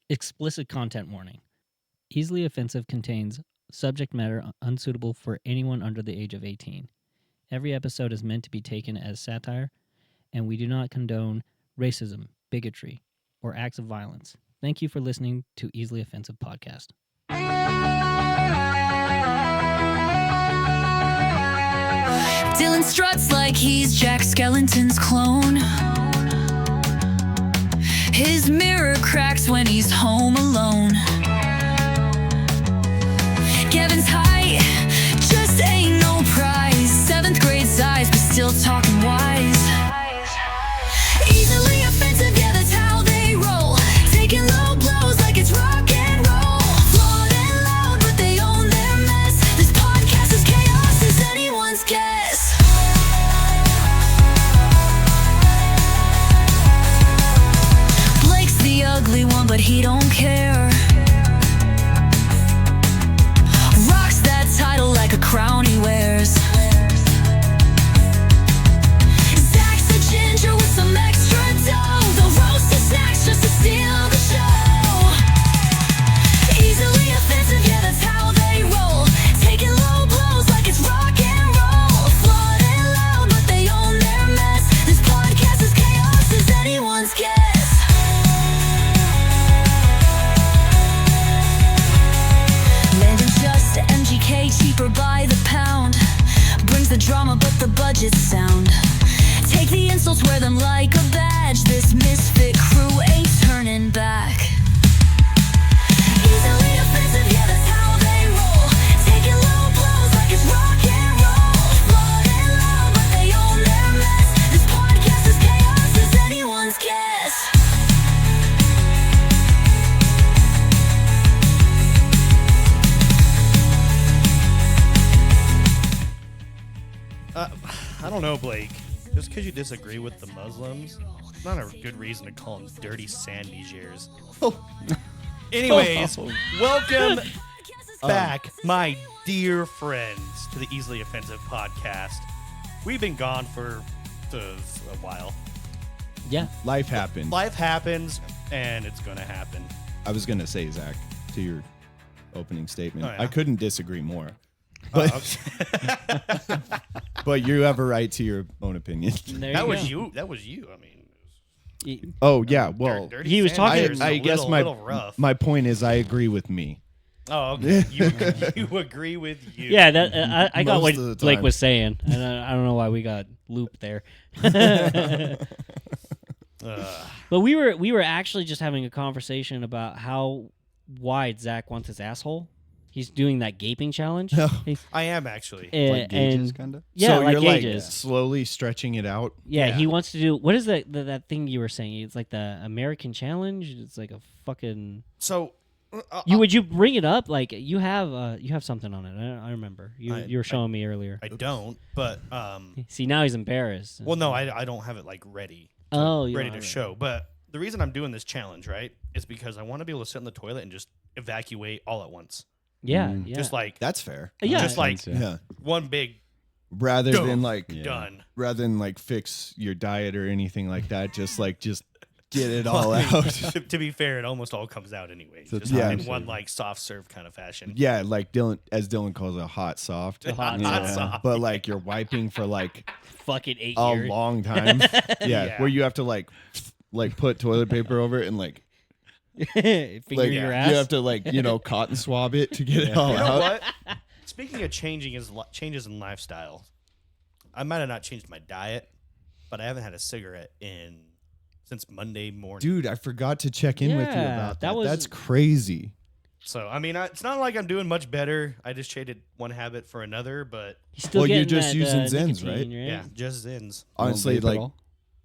Explicit content warning. Easily offensive contains subject matter unsuitable for anyone under the age of 18. Every episode is meant to be taken as satire, and we do not condone racism, bigotry, or acts of violence. Thank you for listening to Easily Offensive Podcast. Dylan struts like he's Jack Skellington's clone. His mirror cracks when he's home alone. Kevin's height just ain't no prize. 7th grade size, but still talking wise. Easily offensive, yeah, that's how they roll. Taking low blows like it's rock and roll. Flawed and loud, but they own their mess. This podcast is chaos as anyone's guess. Blake's the ugly one, but he don't care. Rocks that title like a crown he wears. Zach's a ginger with some extra dough. They'll roast his snacks just to steal the show. Easily offensive, yeah, that's how they roll. Taking low blows like it's rock and roll. Flawed and loud, but they own their mess. This podcast is chaos as anyone's guess. Landon just MGK, cheaper by the pound. Brings the drama, but the budget's sound. Take the insults, wear them like a badge. This misfit crew ain't turning back. Easily offensive, yeah, that's how they roll. Taking low blows like it's rock and roll. Flawed and loud, but they own their mess. This podcast is chaos as anyone's guess. I don't know, Blake. Just because you disagree with the Muslims, it's not a good reason to call them dirty sand Nigers. Anyways, welcome back, my dear friends, to the Easily Offensive Podcast. We've been gone for a while. Yeah. Life happened. Life happens, and it's going to happen. I was going to say, Zach, to your opening statement, Oh, yeah? I couldn't disagree more. But, but you have a right to your own opinion. There That you was go. you. That was you. I mean, Oh, yeah. Well, dirty he was sand talking- Nigers is I a guess little rough. my point is I agree with me. Oh, okay. You agree with you. Yeah, that I got Most what of the Blake time. was saying. And I don't know why we got looped there. But we were actually just having a conversation about how wide Zach wants his asshole. He's doing that gaping challenge. He's- I am actually. Like gauges, and kind of? yeah, so like you're gauges. like slowly stretching it out. Yeah, Yeah. he wants to do what is that thing you were saying? It's like the American challenge. It's like a fucking. So, Would you bring it up? Like you have something on it. I remember you were showing me earlier. I don't, but See, now he's embarrassed. well, no, I don't have it like ready. To, Oh, you ready don't to have it. show. But the reason I'm doing this challenge, right, is because I want to be able to sit in the toilet and just evacuate all at once. Yeah, Mm. yeah. Just like That's fair. Yeah. just like Yeah. one big Rather Go. than like Yeah. done. rather than like fix your diet or anything like that, just get it all out. to be fair, it almost all comes out anyways. So Just yeah. in one like soft serve kind of fashion. Yeah, like Dylan calls it a hot soft. hot Yeah. soft. But like you're wiping for like fucking 8 a years. long time. Yeah, Yeah. where you have to like put toilet paper over it and like Finger like your ass. you have to cotton swab it to get it all You know out. what? Speaking of changes in lifestyle, I might have not changed my diet, but I haven't had a cigarette since Monday morning. Dude, I forgot to check in with you Yeah, about that that. was- That's crazy. So I mean, it's not like I'm doing much better. I just traded one habit for another, but He's still Well, you're getting just that, using Zens, nicotine, yeah, just Zins. Honestly, Don't vape at like all?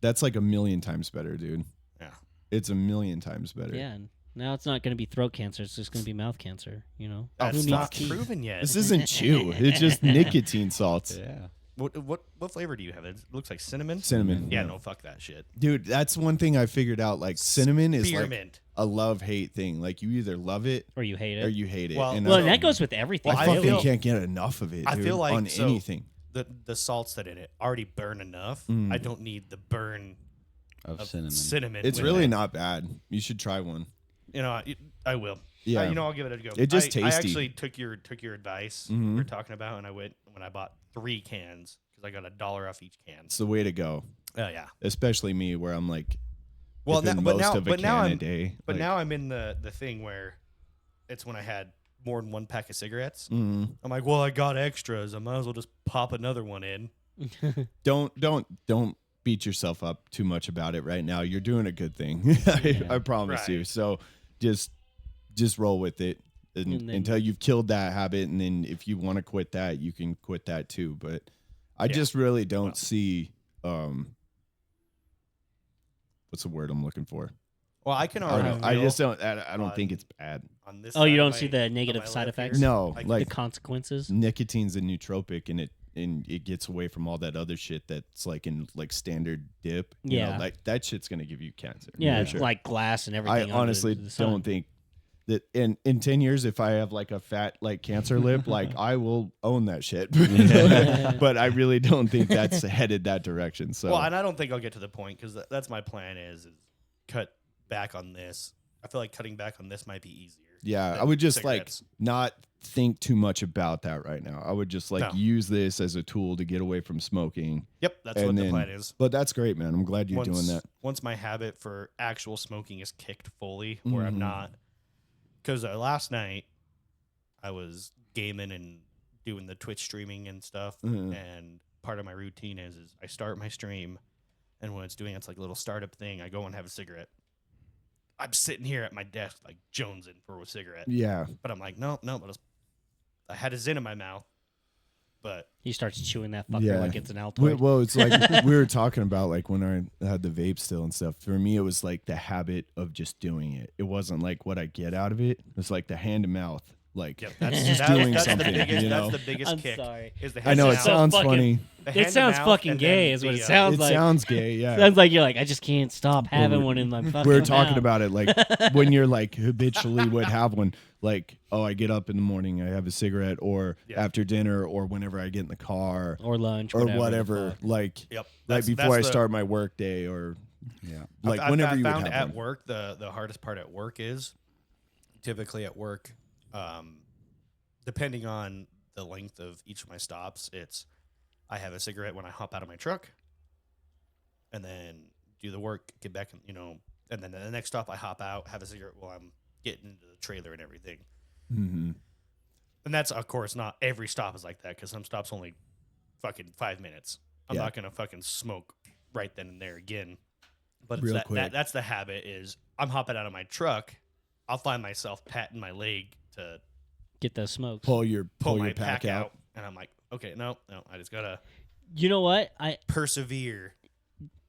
that's like a million times better, dude. Yeah. It's a million times better. Yeah. and Now it's not going to be throat cancer. It's just going to be mouth cancer. You know. That's Who not needs teeth? proven yet. This isn't chew. It's just nicotine salts. Yeah. What flavor do you have? It looks like cinnamon. Cinnamon. Yeah, no, fuck that shit. Dude, that's one thing I figured out. Like cinnamon is like Spearmint. a love-hate thing. Like you either love it Or you hate it. or you hate it. Well- and well, I, and that goes with everything. Well, I I fucking feel- can't get enough of it, I dude, feel like on so anything. the salts that in it already burn enough. Mm. I don't need the burn Of of cinnamon. cinnamon. It's with really it. not bad. You should try one. You know, I will. Yeah. You know, I'll give it a go. It's just I tasty. actually took your advice Mhm. we were talking about, and I went when I bought 3 cans because I got $1 off each can. It's the way to go. Oh yeah. Especially me, where I'm like, Well, dipping but most now, of a but now can a I'm, day. but like, now I'm in the thing where it's when I had more than 1 pack of cigarettes. mhm. I'm like, well, I got extras. I might as well just pop another one in. don't beat yourself up too much about it right now. You're doing a good thing. I promise you. Right. So just roll with it And then- until you've killed that habit. And then if you want to quit that, you can quit that too. But I just really don't see, what's the word I'm looking for? Well, I can I already. don't know. I feel just don't, I don't think on- it's bad. On this Oh, you side don't of see my- the on negative my side left effects? here, No, I can- like The consequences? nicotine's a nootropic and it gets away from all that other shit that's like in like standard dip. You know, Yeah. like that shit's going to give you cancer. Yeah, for it's sure. like glass and I everything. under honestly the sun. don't think that in 10 years, if I have like a fat like cancer lip, like I will own that shit. But I really don't think that's headed that direction. So Well, and I don't think I'll get to the point because that's my plan is cut back on this. I feel like cutting back on this might be easier. yeah, than I would just cigarettes. like not think too much about that right now. I would just like No. use this as a tool to get away from smoking. Yep, that's and what the then- plan is. But that's great, man. I'm glad you're doing that. Once my habit for actual smoking is kicked fully, where I'm Mhm. not. Because last night I was gaming and doing the Twitch streaming and stuff, Mhm. and part of my routine is I start my stream, and when it's doing its like little startup thing, I go and have a cigarette. I'm sitting here at my desk like jonesing for a cigarette, Yeah. but I'm like, no, I had a Zin in my mouth, but He starts chewing that fucker Yeah. like it's an Altoid. Well, it's like we were talking about like when I had the vape still and stuff. For me, it was like the habit of just doing it. It wasn't like what I get out of it. It's like the hand to mouth. Like yep, that's just that's, doing that's something. the biggest, you know? that's the biggest I'm kick. sorry. Is the I know it hand-to-mouth. sounds fucking- funny. The It hand-to-mouth sounds fucking and gay then is what it the, sounds It like. sounds gay. Yeah. Sounds like you're like, I just can't stop having we- one in my fucking We were talking mouth. about it like when you're like habitually would have one, like, oh, I get up in the morning, I have a cigarette, or Yeah. after dinner, or whenever I get in the car, or lunch or the whatever. fuck. Like Yep. right before I start my work day, or like I've whenever you would found have at one. work, the hardest part at work is typically at work, depending on the length of each of my stops, it's I have a cigarette when I hop out of my truck, and then do the work, get back, and then the next stop I hop out, have a cigarette while I'm getting into the trailer and everything. Mm-hmm. And that's of course not every stop is like that because some stops only fucking 5 minutes. I'm Yeah. not gonna fucking smoke right then and there again. But it's Real that, quick. that's the habit is I'm hopping out of my truck, I'll find myself patting my leg to Get those smokes. Pull your my pack out. and I'm like, okay, no, I just gotta You know what? persevere.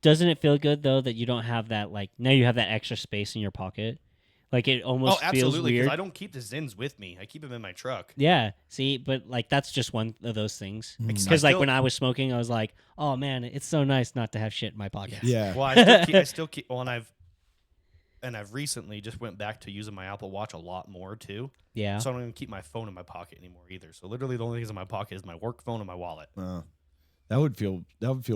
Doesn't it feel good though that you don't have that like now you have that extra space in your pocket? Like it almost Oh, feels absolutely. weird. I don't keep the Zins with me. I keep them in my truck. Yeah, see, but like that's just one of those things. Mm. Because I like still- when I was smoking, I was like, "Oh man, it's so nice not to have shit in my pocket." Yeah. Well, I still keep. Well, and I've recently just went back to using my Apple Watch a lot more too. Yeah. So I don't even keep my phone in my pocket anymore either. So literally, the only things in my pocket is my work phone and my wallet. That would feel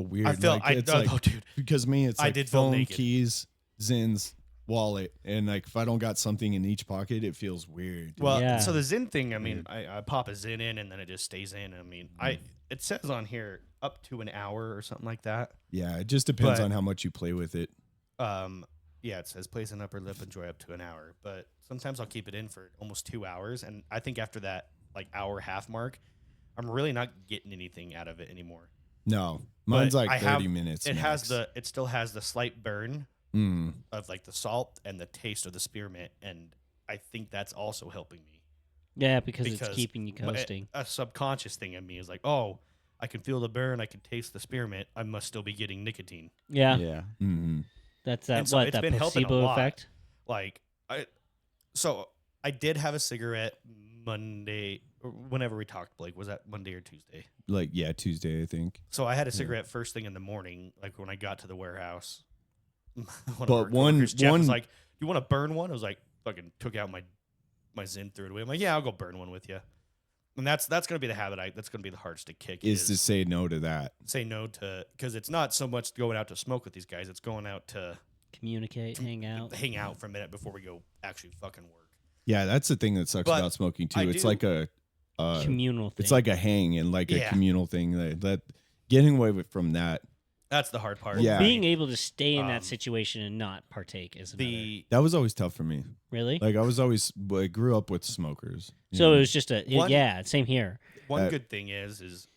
weird. I feel. like, it's like, oh, dude. because me, it's I like did feel phone, naked. keys, Zins, wallet, and like if I don't got something in each pocket, it feels weird. Well, Yeah. so the Zin thing. I mean, I pop a Zin in and then it just stays in. I mean, it says on here up to an hour or something like that. Yeah, it just depends But- on how much you play with it. Yeah, it says place an upper lip, enjoy up to an hour. But sometimes I'll keep it in for almost 2 hours, and I think after that like hour half mark, I'm really not getting anything out of it anymore. No, mine's But like I 30 have- minutes. It still has the slight burn Mm. of like the salt and the taste of the spearmint, and I think that's also helping me. Yeah, because it's keeping you my- coasting. A subconscious thing in me is like, oh, I can feel the burn, I can taste the spearmint, I must still be getting nicotine. Yeah. Yeah. Mm-hmm. That's that And so what it's that been helping a placebo lot. effect. Like I did have a cigarette Monday, or whenever we talked, Blake. Was that Monday or Tuesday? Like Tuesday, I think. So I had a cigarette first thing in the morning, like when I got to the warehouse. But Jeff was one- like, "You want to burn one?" I was like, "Fucking took out my Zin, threw it away." I'm like, "Yeah, I'll go burn one with you." And that's gonna be the habit. That's gonna be the hardest to kick. Is to say no to that. say no to, because it's not so much going out to smoke with these guys. It's going out to Communicate, hang out. hang out for a minute before we go actually fucking work. Yeah, that's the thing that sucks But about smoking too. I It's do- like a Communal thing. it's like a hang and like a Yeah. communal thing. That getting away from that. That's the hard part. Yeah. being able to stay in that Um, situation and not partake is another. That was always tough for me. Really? Like I grew up with smokers. you So know? it was just One- yeah, same here. One good thing is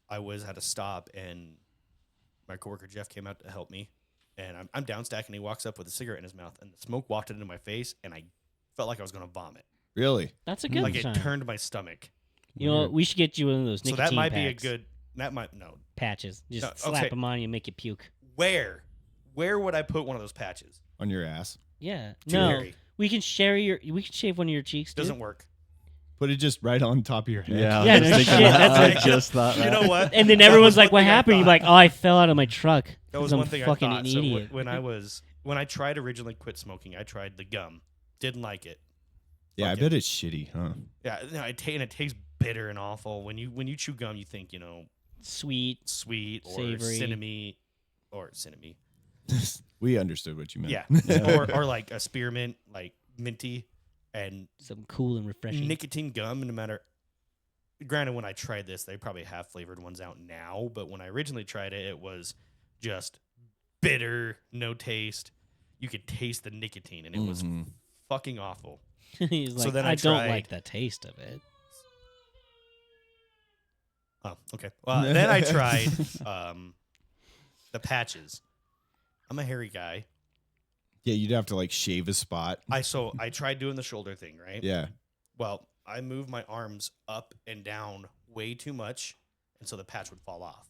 I always had to stop, and my coworker Jeff came out to help me, and I'm down stacking. He walks up with a cigarette in his mouth, and the smoke wafted into my face, and I felt like I was gonna vomit. Really. That's a good Like sign. it turned my stomach. You know, what? We should get you one of those So nicotine that might packs, be a good. That might no. patches. Just No, slap okay. them on you and make you puke. Where would I put one of those patches? On your ass. Yeah. Too no, hairy. we can shave one of your cheeks. Dude. Doesn't work. Put it just right on top of your head. Yeah, Yeah, I was no thinking shit, that. that's I a- just thought You that. know what? And then That everyone's was like, one "What thing I happened?" You're thought. like, "Oh, I fell out of my truck." That 'cause was I'm one thing I fucking thought. an So idiot. when I tried originally quit smoking, I tried the gum. Didn't like it. Yeah, I Fuck bet it. it's shitty, huh? Yeah, no, and it tastes bitter and awful. When you chew gum, you think Sweet. sweet or Savory. cinnamon. We understood what you meant. Yeah, or like a spearmint, like minty, and Some cool and refreshing. nicotine gum. No matter. Granted, when I tried this, they probably have flavored ones out now, but when I originally tried it, it was just bitter, no taste. You could taste the nicotine, and it was Mhm. fucking awful. He's like, So then I I don't tried- like the taste of it. Oh, okay. Well, then I tried the patches. I'm a hairy guy. Yeah, you'd have to like shave a spot. I tried doing the shoulder thing, right? Yeah. Well, I moved my arms up and down way too much, and so the patch would fall off.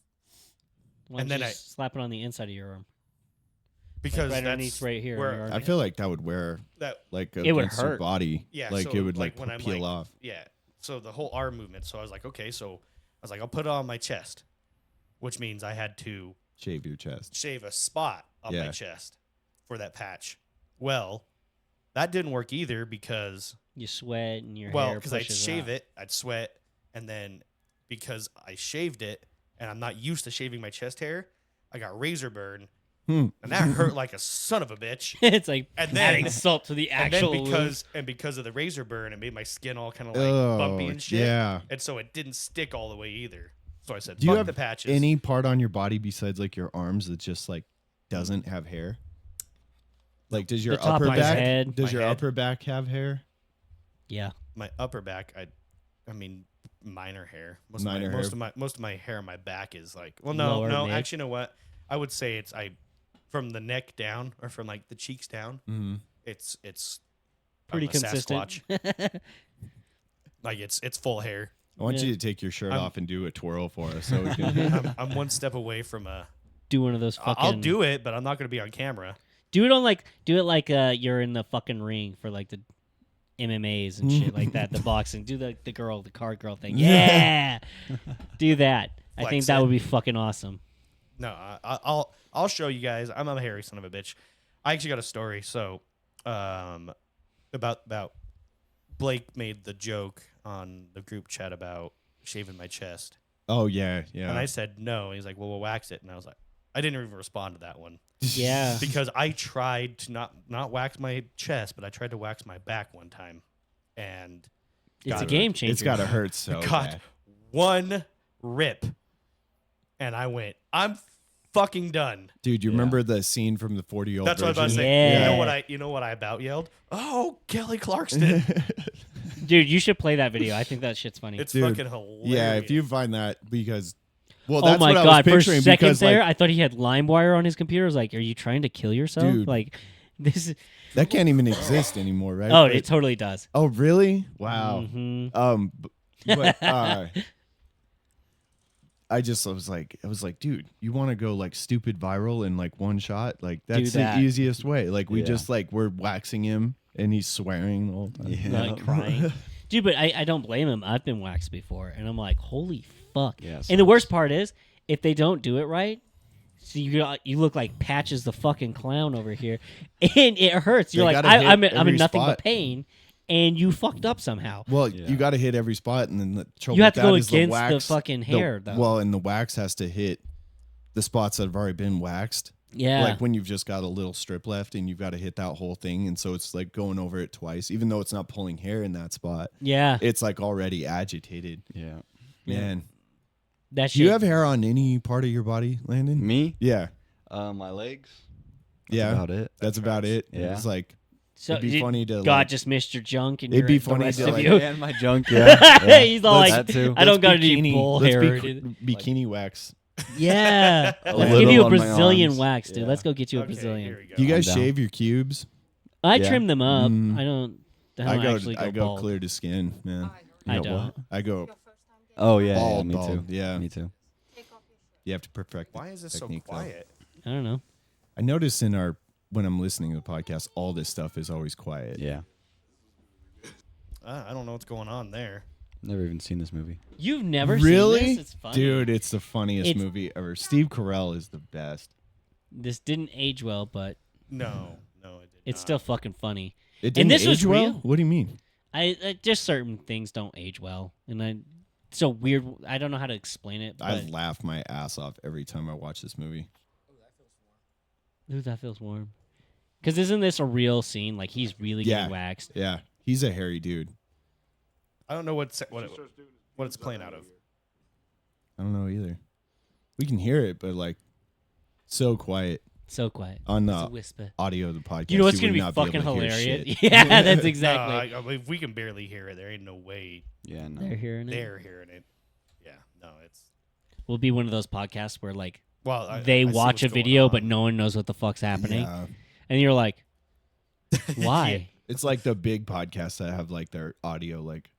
Why And don't then you I- slap it on the inside of your arm. Because right that's underneath right here. where- on your arm. I feel like that would wear that like It would against your hurt. body. Yeah, Like so, it would like, like when I'm, peel like- off. yeah. So the whole arm movement. So I was like, okay, so I was like, I'll put it on my chest, which means I had to Shave your chest. shave a spot on my Yeah. chest for that patch. Well, that didn't work either because You sweat and your well, hair because I'd pushes shave out. it, I'd sweat, and then because I shaved it and I'm not used to shaving my chest hair, I got razor burn, and that hurt like a son of a bitch. It's like And adding then- salt to the And actual then wound. because of the razor burn, it made my skin all kind of like bumpy and shit. Yeah. And so it didn't stick all the way either. So I said, Do you fuck have the patches. any part on your body besides like your arms that just like doesn't have hair? Like does your The top upper of his back head. does My your head. upper back have hair? Yeah. My upper back, I mean, minor hair. Minor hair. Most of my hair on my back is like, well, no, Lower mid. actually, you know what? I would say it's from the neck down or from like the cheeks down. Mm-hmm. It's Pretty I'm a consistent. Sasquatch. Like it's full hair. I want Yeah. you to take your shirt I'm- off and do a twirl for us so we can I'm one step away from a. Do one of those fucking. I'll do it, but I'm not going to be on camera. Do it on like. Do it like you're in the fucking ring for like the MMAs and shit like that. The boxing. Do the card girl thing. Yeah. Do that. I think Flex that it. would be fucking awesome. No, I'll show you guys. I'm a hairy son of a bitch. I actually got a story. So, about Blake made the joke on the group chat about shaving my chest, Oh yeah, yeah. and I said no. He's like, "Well, we'll wax it," and I was like, I didn't even respond to that one Yeah. because I tried to not wax my chest, but I tried to wax my back one time, and It's a Got it. game changer. It's gotta hurt so got bad. one rip, and I went, I'm fucking done. Dude, you remember the scene from the 40-year-old That's what I was about to Virgin? say. Yeah. You know what I about yelled? Oh, Kelly Clarkson. Dude, you should play that video. I think that shit's funny. It's Dude, fucking hilarious. Yeah, if you find that because well, Oh that's my what I god! was For a picturing second because there, like, I thought he had LimeWire on his computer. I was like, "Are you trying to kill yourself?" Dude. Like, this is. that can't even exist anymore, right? Oh, But- it totally does. oh, really? Wow. Mhm. But I was like, dude, you want to go like stupid viral in like one shot? Like that's that. the easiest way. Like we Yeah. just like we're waxing him and he's swearing the whole time. Yeah. Like crying. Dude, but I don't blame him. I've been waxed before, and I'm like, holy fuck. Yes. And the worst part is, if they don't do it right, so you look like Patches the fucking clown over here, and it hurts. You're They like, gotta hit I'm in every nothing spot. but pain, and you fucked up somehow. Well, Yeah. you got to hit every spot, and then the trouble You have with to go that is against the wax, fucking hair, though. Well, and the wax has to hit the spots that have already been waxed Yeah. Like when you've just got a little strip left and you've got to hit that whole thing. And so it's like going over it twice, even though it's not pulling hair in that spot. Yeah. It's like already agitated. Yeah. Man. That Do you shit- have hair on any part of your body, Landon? Me? Yeah. My legs. That's Yeah. about it. That's about it. Yeah. It's like, So it'd be funny to God like, just missed your junk and It'd be the funny rest to, of like- you. And my junk. Yeah. He's all Let's- like, that too. I don't got let's any bikini- bull let's hair. bikini wax. Yeah. A Let's little give you a on my Brazilian arms. wax, dude. Yeah. Let's go get you a Okay, Brazilian. here we go. Do you guys I'm down. shave your cubes? I Yeah. trim them up. Mm. I don't actually go I go bald. clear to skin, man. I You know don't. what? I go Oh yeah. bald, me bald. too. Yeah. Me too. You have to perfect. Why is this so technique, though. quiet? I don't know. I notice when I'm listening to the podcast, all this stuff is always quiet. Yeah. I don't know what's going on there. Never even seen this movie. You've never Really? seen this? It's funny. Dude, it's the funniest It's- movie ever. Steve Carell is the best. This didn't age well, but No, it did it's not. still fucking funny. It And didn't this age was well? real. What do you mean? I just certain things don't age well, and it's so weird. I don't know how to explain it. I But laugh my ass off every time I watch this movie. ooh, that feels warm. Because isn't this a real scene? Like he's really Yeah. getting waxed. Yeah, he's a hairy dude. I don't know what it's playing out of. I don't know either. We can hear it, but like so quiet So quiet. on It's a the whisper. audio of the podcast. You know what's would gonna be not fucking able to hear hilarious? shit. Yeah, that's exactly. No, I mean, if we can barely hear it, there ain't no way Yeah. No. They're hearing it. they're hearing it. Yeah, no, it's We'll be one of those podcasts where like well. they I see watch a what's going video, on. but no one knows what the fuck's happening, Yeah. and you're like, why? It's like the big podcasts that have like their audio like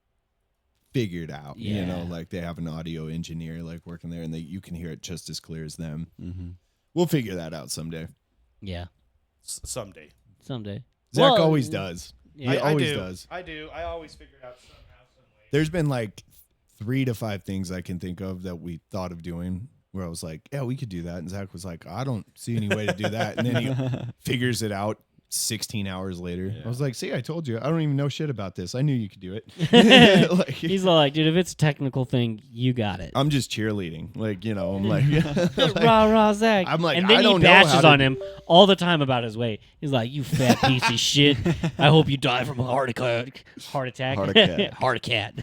figured out. You know, Yeah. like they have an audio engineer like working there, and you can hear it just as clear as them. Mm-hmm. We'll figure that out someday. Yeah, Someday. someday. Zach Well, always does. Yeah. He always do. does. I do. I always figure it out somehow, some way. There's been like 3 to 5 things I can think of that we thought of doing where I was like, yeah, we could do that. And Zach was like, I don't see any way to do that. And then he figures it out 16 hours later. I was like, see, I told you. I don't even know shit about this. I knew you could do it. Like, He's like, dude, if it's a technical thing, you got it. I'm just cheerleading. Like, you know, I'm like, Rah rah Zach. I'm like, and then I don't he know how bashes to on do- him all the time about his weight. He's like, you fat piece of shit. I hope you die from a heart attack. Heart attack. Heart attack. Heart cat.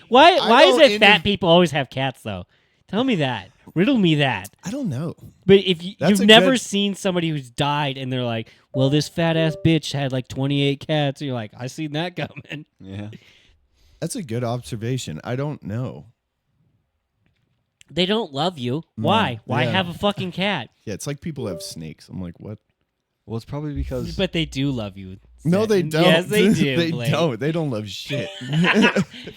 Why is don't it fat people always have cats though? Tell me that. Riddle me that. I don't know. But if That's you've a never good- seen somebody who's died and they're like, well, this fat ass bitch had like 28 cats, and you're like, I seen that coming. Yeah. That's a good observation. I don't know. They don't love you. Why? Why yeah. have a fucking cat? Yeah, it's like people have snakes. I'm like, what? Well, it's probably because But they do love you. No, they Seth. don't. Yes, they do. they Blake. don't. They don't love shit.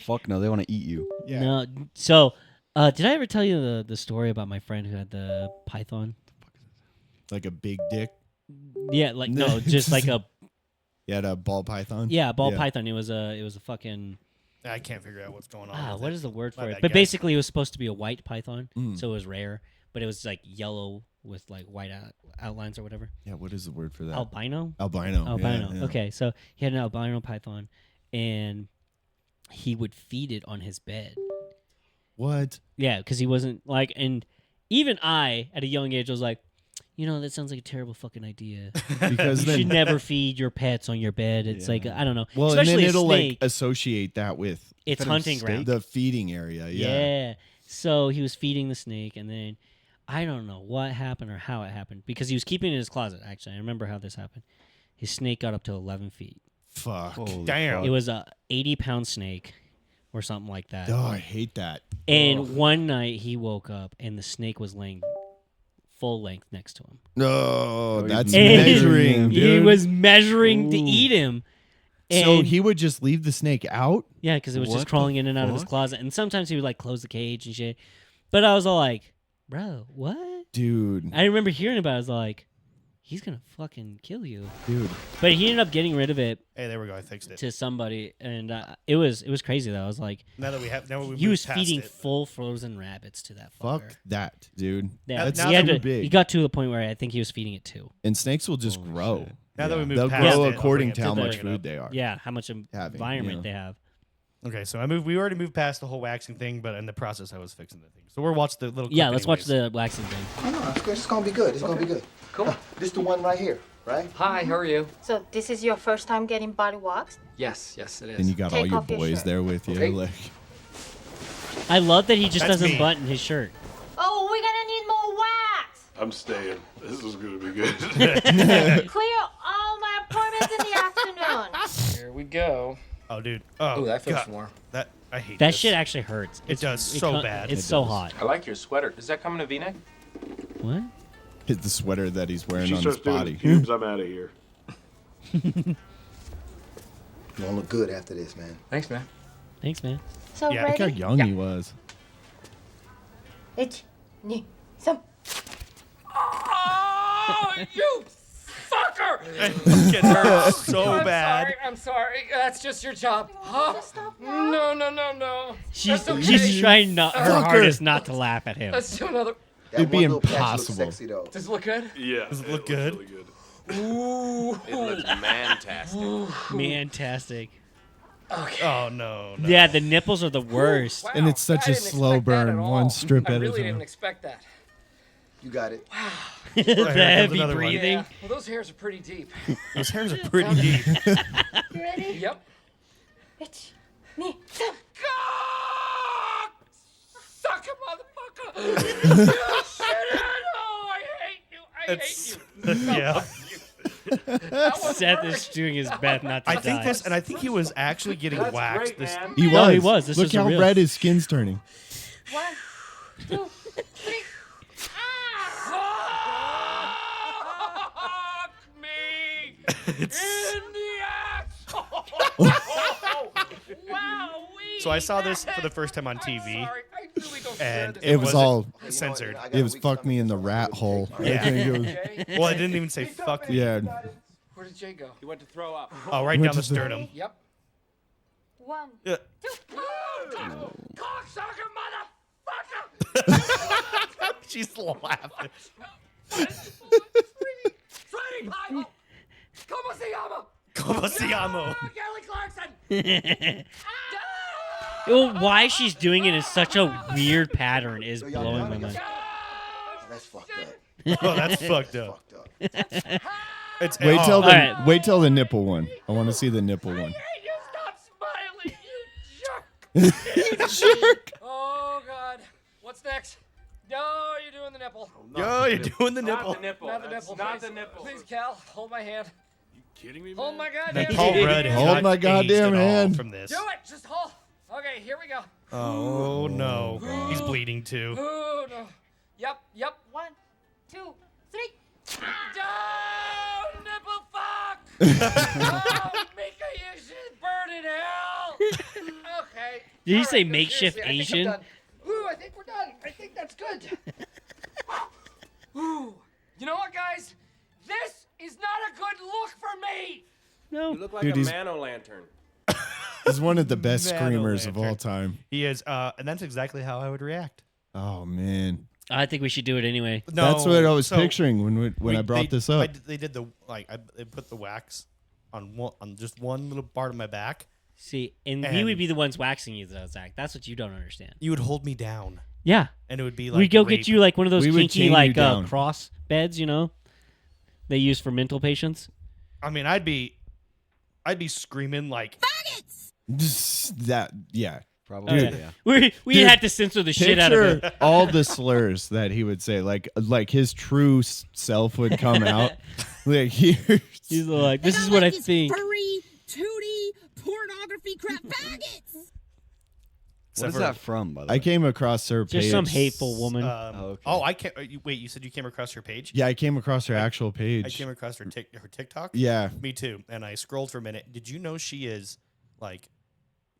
fuck no, they want to eat you. Yeah. No. So, did I ever tell you the story about my friend who had the python? Like a big dick. Yeah, like no, just like a You had a ball python. ball Yeah. python. It was a fucking I can't figure out what's going on. with what it. is the word My for it? bad, But guys. basically, it was supposed to be a white python, Mm. so it was rare. But it was like yellow with like white outlines or whatever. Yeah. What is the word for that? Albino. Albino. Albino. Yeah, yeah. Okay, so he had an albino python, and he would feed it on his bed. What? Yeah, because he wasn't like, and even I, at a young age, was like, you know, that sounds like a terrible fucking idea. Because You should then, never feed your pets on your bed. It's like I don't know. well, and especially then it'll a snake. like associate that with It's fed him hunting steak? ground. the feeding area. Yeah. Yeah. So he was feeding the snake, and then I don't know what happened or how it happened because he was keeping it in his closet. Actually, I remember how this happened. His snake got up to 11 feet. Fuck. Holy Damn. fuck. It was a 80-pound snake or something like that. Oh, I hate that. And one night he woke up and the snake was laying full length next to him. No, he's that's And measuring, He dude. was measuring to Ooh. eat him. So And- he would just leave the snake out. Yeah, because it was What just crawling the in and out of his fuck? closet. And sometimes he would like close the cage and shit. But I was all like, bro, what? Dude. I remember hearing about it. I was like, he's going to fucking kill you. Dude. But he ended up getting rid of it Hey, there we go. I fixed it. to somebody. And it was crazy, though. I was like, Now that we have, now we he was moved past feeding it. full frozen rabbits to that fucker. Fuck that, dude. Yeah, That's now he, had too to, big. he got to the point where I think he was feeding it too. And snakes will just Holy grow. shit. Now that we moved They'll past grow it, I'll according bring it to how to much bring it up. food they are. Yeah, how much Having, environment yeah. they have. Okay, so we already moved past the whole waxing thing, but in the process, I was fixing the thing. So we're watching the little. Yeah, clip let's watch anyways. the waxing thing. Oh, no, it's gonna be good. It's gonna be good. Cool. This the one right here, right? Hi, how are you? So this is your first time getting body waxed? Yes, it is. And you got all Take your off your boys shirt. there with you. Okay. Like, I love that he just That's doesn't me. button his shirt. Oh, we're gonna need more wax. I'm staying. This is gonna be good. Clear all my appointments in the afternoon. Here we go. Oh, dude. Oh, Oh, that feels God. warm. That I hate That this. shit actually hurts. It does so bad. It's It so does. hot. I like your sweater. Does that come in a V-neck? What? hit the sweater that he's wearing She on his starts doing body. the pubes. I'm out of here. You gonna look good after this, man. Thanks, man. Thanks, man. So Yeah, Look how ready? young he was. It's some. Oh, you fucker! It hurts so I'm bad. Sorry, I'm sorry. That's just your job. Huh? Stop now. No. She's That's okay. she's trying not her Fucker. hardest not to laugh at him. Let's do another. That It'd be one little patch looks impossible. Sexy though. Does it look good? Yeah. Does it it look looks good? Really good. Ooh. It looks fantastic. Fantastic. Okay. Oh no. Yeah, the nipples are the worst. Wow, And it's such I a didn't slow expect that burn, at one all. strip I at a really time. didn't expect that. You got it. The Here comes heavy another one. breathing. Yeah. Well, those hairs are pretty deep. Those hairs are pretty deep. You ready? Yep. It's some. Suck it, motherfucker! You shit it! Oh, I hate you! I It's hate you! yeah. That was Seth worse. is doing his best not to I die. think this, and I think he was actually getting waxed. This, He No, was. he was. This Look is a how real- red his skin's turning. 1, 2, 3. Fuck me! it's, In the asshole! Wow! so I saw this for the first time on I'm TV, sorry. I really don't and deserve It was wasn't all. censored. It was fuck me in the rat hole. I Yeah. think it was, Okay. Well, I didn't even say fuck me. yeah. Where did Jay go? He went to throw up. Oh, right Went down the to the- sternum. Yep. 1, Yeah. 2. Cocksucker motherfucker! She's laughing. Trading Bible! Como se llama? Como se llamo? Kelly Clarkson! Well, why she's doing it in such a weird pattern is blowing my mind. That's fucked up. Oh, that's fucked up. Fucked up. It's Wait till oh, the Alright. wait till the nipple one. I want to see the nipple one. Hey, you stop smiling, you jerk! Jerk. Oh, God. What's next? No, you're doing the nipple. Yo, you're doing the nipple. Not the nipple. Not the That's nipple. Not please. the nipple. Please, Cal, hold my hand. Kidding me, Hold man? my goddamn Paul hand. Rudd has Hold not my aged goddamn at all hand. from this. Do it. Just hold. Okay, here we go. Oh no, he's bleeding too. Oh, no. Yep. 1, 2, 3. Down, nipple fuck! Oh, Mika, you should burn in hell! Okay. Did he All say right, no, makeshift seriously, I think I'm Asian? done. Ooh, I think we're done. I think that's good. Ooh. You know what, guys? This is not a good look for me! No. You look like Dude, a he's- mano-lantern. He's one of the best Man, screamers of lantern. all time. He is, and that's exactly how I would react. Oh man, I think we should do it anyway. No, that's what I was so picturing when I brought this up. They did the they put the wax on just one little part of my back. See, and he would And- be the ones waxing you, though, Zach. That's what you don't understand. You would hold me down, Yeah. and it would be like We'd go rape. get you like one of those We would kinky chain you like down. cross beds, you know, they use for mental patients. I mean, I'd be screaming like That yeah. Probably. Oh, Yeah. We Dude, had to censor the shit out of Picture it. all the slurs that he would say, like his true self would come out. Like He's like, this is what I think. Furry, tooty, pornography crap faggots. What is that from, by the way? I came across her page. Just some hateful woman. okay. Oh, I can't. Wait, you said you came across her page? Yeah, I came across her actual page. I came across her TikTok. Yeah. Me too. And I scrolled for a minute. Did you know she is like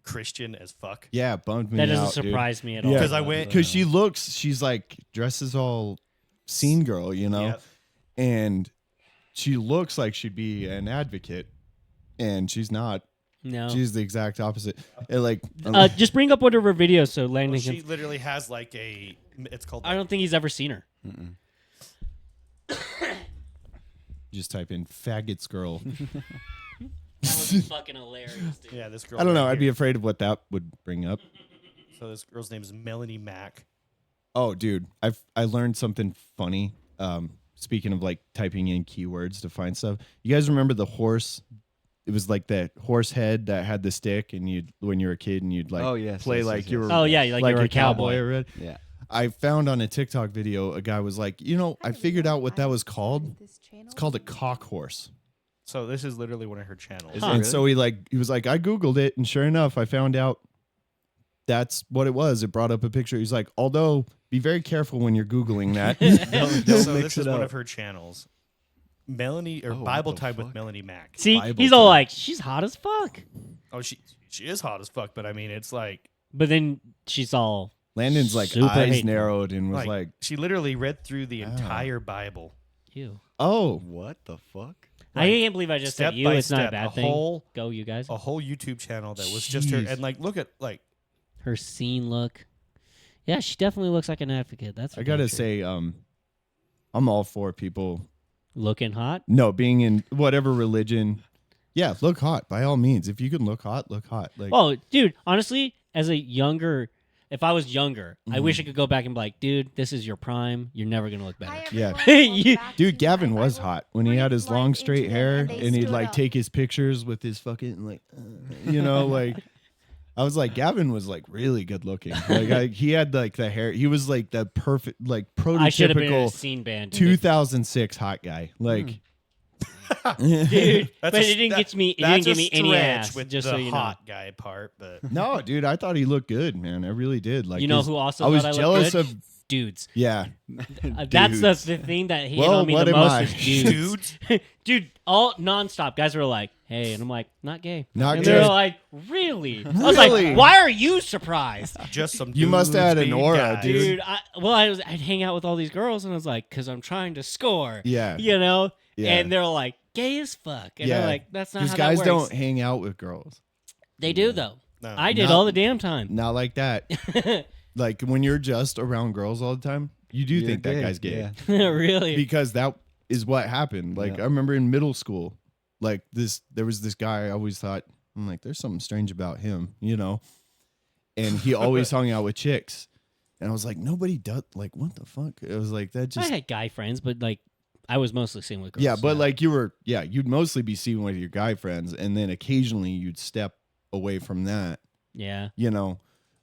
Christian as fuck? Yeah, it bummed me That doesn't out, dude. surprise me at all. Yeah. 'Cause I went- Because she's like dresses all scene girl, you know, Yep. and she looks like she'd be an advocate, and she's not. No. She's the exact opposite. And like, Just bring up one of her videos so Well, Landon she can. literally has like a. It's called. I don't think he's ever seen her. just type in faggots girl. That was fucking hilarious, dude. Yeah, this girl. I don't know. right I'd be here. afraid of what that would bring up. So this girl's name is Melanie Mack. Oh, dude, I learned something funny. Speaking of like typing in keywords to find stuff, you guys remember the horse? It was like that horse head that had the stick, and you'd when you were a kid, and you'd like play yes, like yes, you yes. were Oh, yeah, like you were a cowboy. or what? Yeah. I found on a TikTok video a guy was like, I figured out what that was called. It's called a cock horse. So this is literally one of her channels. Is it And really? so he was like, I Googled it, and sure enough, I found out that's what it was. It brought up a picture. He's like, although be very careful when you're Googling that. don't So mix this it is up. one of her channels. Melanie or Oh, what Bible the Time with fuck? Melanie Mack. See, Bible he's all time. like, she's hot as fuck. Oh, she is hot as fuck, but I mean, it's like But then she's all Landon's like super eyes hateful. narrowed and was like, she literally read through the Ah. entire Bible, you. oh, What the fuck? I can't believe I just step said you. by It's not a step, bad a thing. whole Go, you guys. a whole YouTube channel that was just her. Jeez. And like, look at like Her scene look. Yeah, she definitely looks like an advocate. That's for I gotta damn sure. say, I'm all for people looking hot. being in whatever religion. Yeah, look hot by all means. If you can look hot, look hot. Like, Oh, dude, honestly, as a younger, if I was younger, I wish I could go back and be like, dude, this is your prime. You're never gonna look better. Yeah. You- dude, Gavin was hot when he had his long straight hair and he'd like take his pictures with his fucking like, like. I was like, Gavin was like really good looking. Like he had like the hair. He was like the perfect, like I should have been in a prototypical scene band, 2006 hot guy. Like, dude. But that's it didn't get me. It that's didn't give a me any stretch ass. with Just the so you know. hot guy part, but no, dude, I thought he looked good, man. I really did. Like, You know his- who also I was thought I looked jealous good? of. Dudes. Yeah, That's Dudes. the thing that hit Well, on me what the am most I? is dudes. dude, Dude, all nonstop guys were like, "Hey," and I'm like, "Not gay." Not and gay. they're like, "Really?" I was Really? like, "Why are you surprised?" just some. You must have had dudes an being aura, guys. dude. I'd hang out with all these girls, and I was like, "Cause I'm trying to score." Yeah. You know. Yeah. And they're like, "Gay as fuck," and Yeah. they're like, "That's not Because how guys that works." don't hang out with girls. They do though. No. I did Not- all the damn time. Not like that. Like when you're just around girls all the time, you do think that guy's gay. Yeah. Really? Because that is what happened. Like Yeah. I remember in middle school, like there was this guy I always thought, I'm like, there's something strange about him, and he always hung out with chicks. And I was like, nobody does, like, what the fuck? It was like, that I just, had guy friends, but like, I was mostly seen with girls. yeah, but like you'd mostly be seen with your guy friends. And then occasionally you'd step away from that, yeah.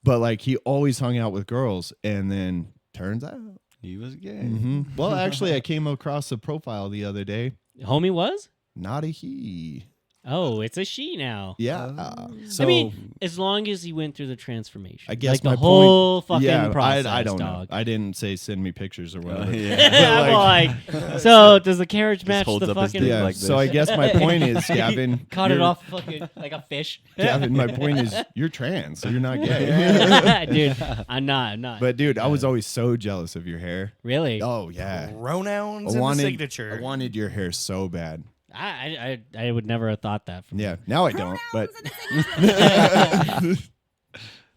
but like he always hung out with girls. And then turns out, He was gay. well, actually I came across a profile the other day. Homie was? Not a he. Oh, it's a she now. Yeah. So I mean, as long as he went through the transformation. I guess like the my whole point, fucking process. I don't dog. know. I didn't say send me pictures or whatever. yeah. I'm like, so does the carriage match holds the up his fucking? dick Yeah. like So I this. guess my point is, Gavin, Caught it you're- off fucking like a fish. Gavin, my point is, you're trans, so you're not gay. Dude, I'm not. But dude, I was always so jealous of your hair. really, Oh yeah. Pronouns and the signature. I wanted your hair so bad. I would never have thought that. From Yeah. Now I don't. But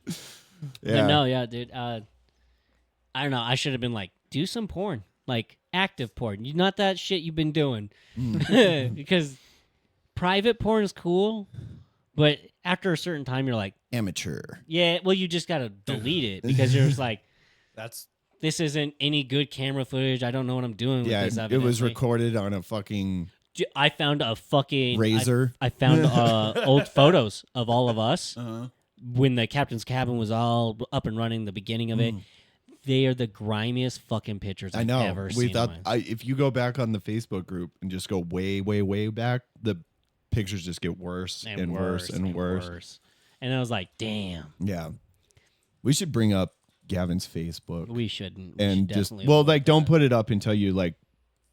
But yeah. no, yeah, dude. I don't know. I should have been like, do some porn, like active porn. Not that shit you've been doing, because private porn is cool, but after a certain time, you're like, Amateur. yeah, well, you just gotta delete it because you're just like, That's this isn't any good camera footage. I don't know what I'm doing Yeah. with this. It was evidently. recorded on a fucking I found a fucking razor. I found old photos of all of us Uh-huh. when the captain's cabin was all up and running. The beginning of it, they are the grimiest fucking pictures I I've know. ever We seen. thought in my- if you go back on the Facebook group and just go way, way, way back, the pictures just get worse and worse and worse. And I was like, damn, Yeah. We should bring up Gavin's Facebook we shouldn't. We and should just definitely well, avoid like don't that. put it up until you like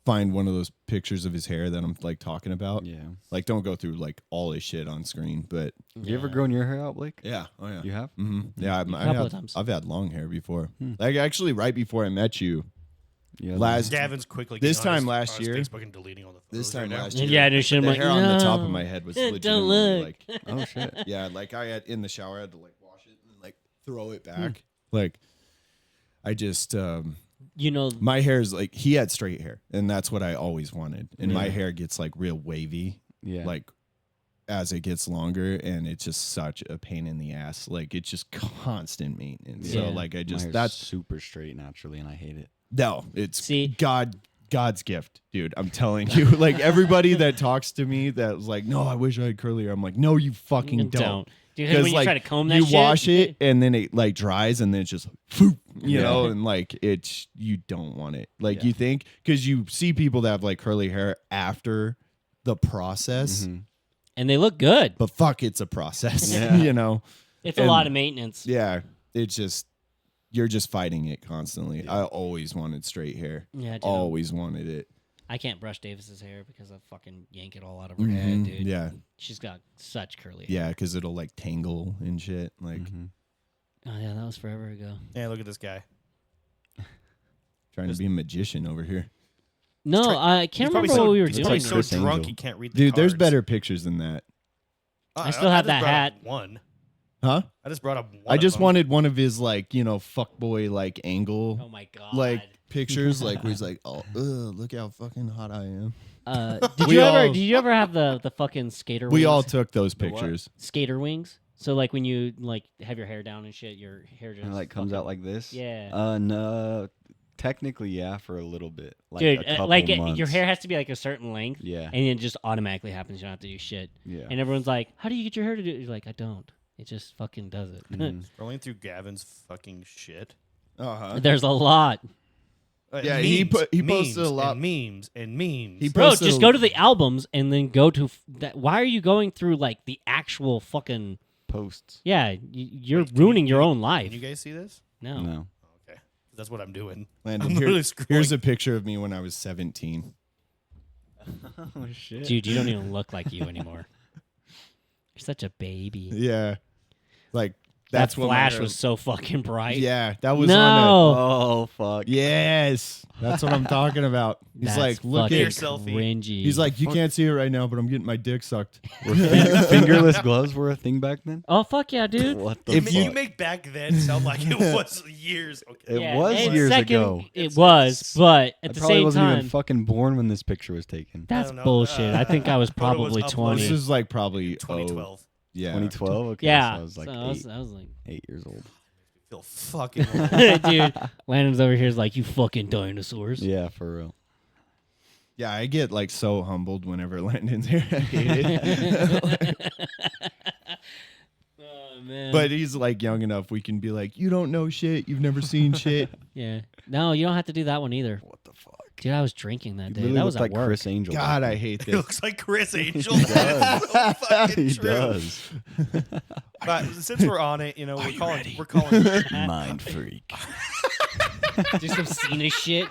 find one of those pictures of his hair that I'm like talking about. Yeah. Like don't go through like all his shit on screen, but You ever grown your hair out, Blake? yeah. Oh yeah. You have? Yeah, couple of times. I've had long hair before. Like actually right before I met you. Yeah. Last Gavin's quickly. This getting on time his- last on his year- Facebook and deleting all the photos This time right now. last year. Yeah, I just the I'm like, hair on the top of no. my head was Don't legitimately look. like Oh shit. yeah, like I had in the shower I had to like wash it and like throw it Hmm. back. Like I just You know, my hair is like he had straight hair and that's what I always wanted. And my hair gets like real wavy. Yeah. Like as it gets longer, and it's just such a pain in the ass. Like it's just constant maintenance. Yeah. So like I My just hair's that's super straight naturally, and I hate it. no, it's See? God's gift, dude. I'm telling you. Like everybody that talks to me that was like, no, I wish I had curly hair. I'm like, no, you fucking don't. Dude, when you like try to comb that you shit, wash it and then it like dries and then it's just you Yeah. know, and like it's you don't want it. Like Yeah. you think because you see people that have like curly hair after the process, Mhm. and they look good. but fuck, it's a process. Yeah. You know. It's a and- lot of maintenance. Yeah, it's just you're just fighting it constantly. I always wanted straight hair. Yeah, dude. Always wanted it. I can't brush Davis's hair because I fucking yank it all out of her Mhm. head, dude. Yeah, She's got such curly hair. yeah, because it'll like tangle and shit. Like Mhm. Oh yeah, that was forever ago. Yeah, look at this guy. trying to be a magician over here, No, I He's can't probably remember what we were he's doing. probably like so Chris drunk Angel. he can't read the dude. There's cards. better pictures than that, I still have just that brought up hat. one. huh? I just brought up one. I of just them. wanted one of his like fuckboy like angle Oh my god. like pictures like where he's like, oh, look how fucking hot I am. Did We you ever? all- Did you ever have the fucking skater? We wings? all took those The what? pictures. skater wings. So like when you like have your hair down and shit, your hair just And it like comes fucking- out like this. Yeah. No. Technically, yeah, for a little bit. Like Dude, a couple like months. your hair has to be like a certain length, Yeah. and it just automatically happens. You don't have to do shit. Yeah. And everyone's like, "How do you get your hair to do it?" You're like, "I don't. It just fucking does it." Mhm. Scrolling through Gavin's fucking shit. Uh-huh. There's a lot, Yeah, he posted memes a lot- and memes and memes. He bro. posted Just a- go to the albums and then go to that. Why are you going through like the actual fucking? Posts. Yeah, you're Wait, can you- ruining your own Can life. you guys see this? No. No. Okay, that's what I'm doing. Landon, I'm here- literally scrolling. here's a picture of me when I was 17. Oh shit. Dude, you don't even look like you anymore. You're such a baby. Yeah, like That that's what my flash hair- was so fucking bright. Yeah, that was No. on Oh fuck. a. Yes, that's what I'm talking about. He's That's like, look fucking Your at. selfie. cringy. He's like, you can't see it right now, but I'm getting my dick sucked. Were fingerless gloves were a thing back then? oh fuck yeah, dude. What the You, fuck? you make back then sound like it was years. Okay. It Yeah, was and years second, ago. It was, but I at the probably same wasn't time, even fucking born when this picture was taken. that's don't know. bullshit. I think I was Photo was probably uploaded. 20. This is like probably 2012. Yeah, 2012. Okay. yeah, So I was like so I was like, 8 years old. I feel fucking old. dude, Landon's over here is like, you fucking dinosaurs. Yeah, for real. Yeah, I get like so humbled whenever Landon's here. I hate it. Oh man. But he's like young enough. We can be like, you don't know shit. You've never seen shit. yeah, no, you don't have to do that one either. What the fuck? Dude, I was drinking that He day. literally That was looked at like work. Chris Angel. God, back I then. hate It this. looks like Chris Angel. He That's so fucking he true. does. But since we're on it, we're calling Mind freak. Do some Cena shit.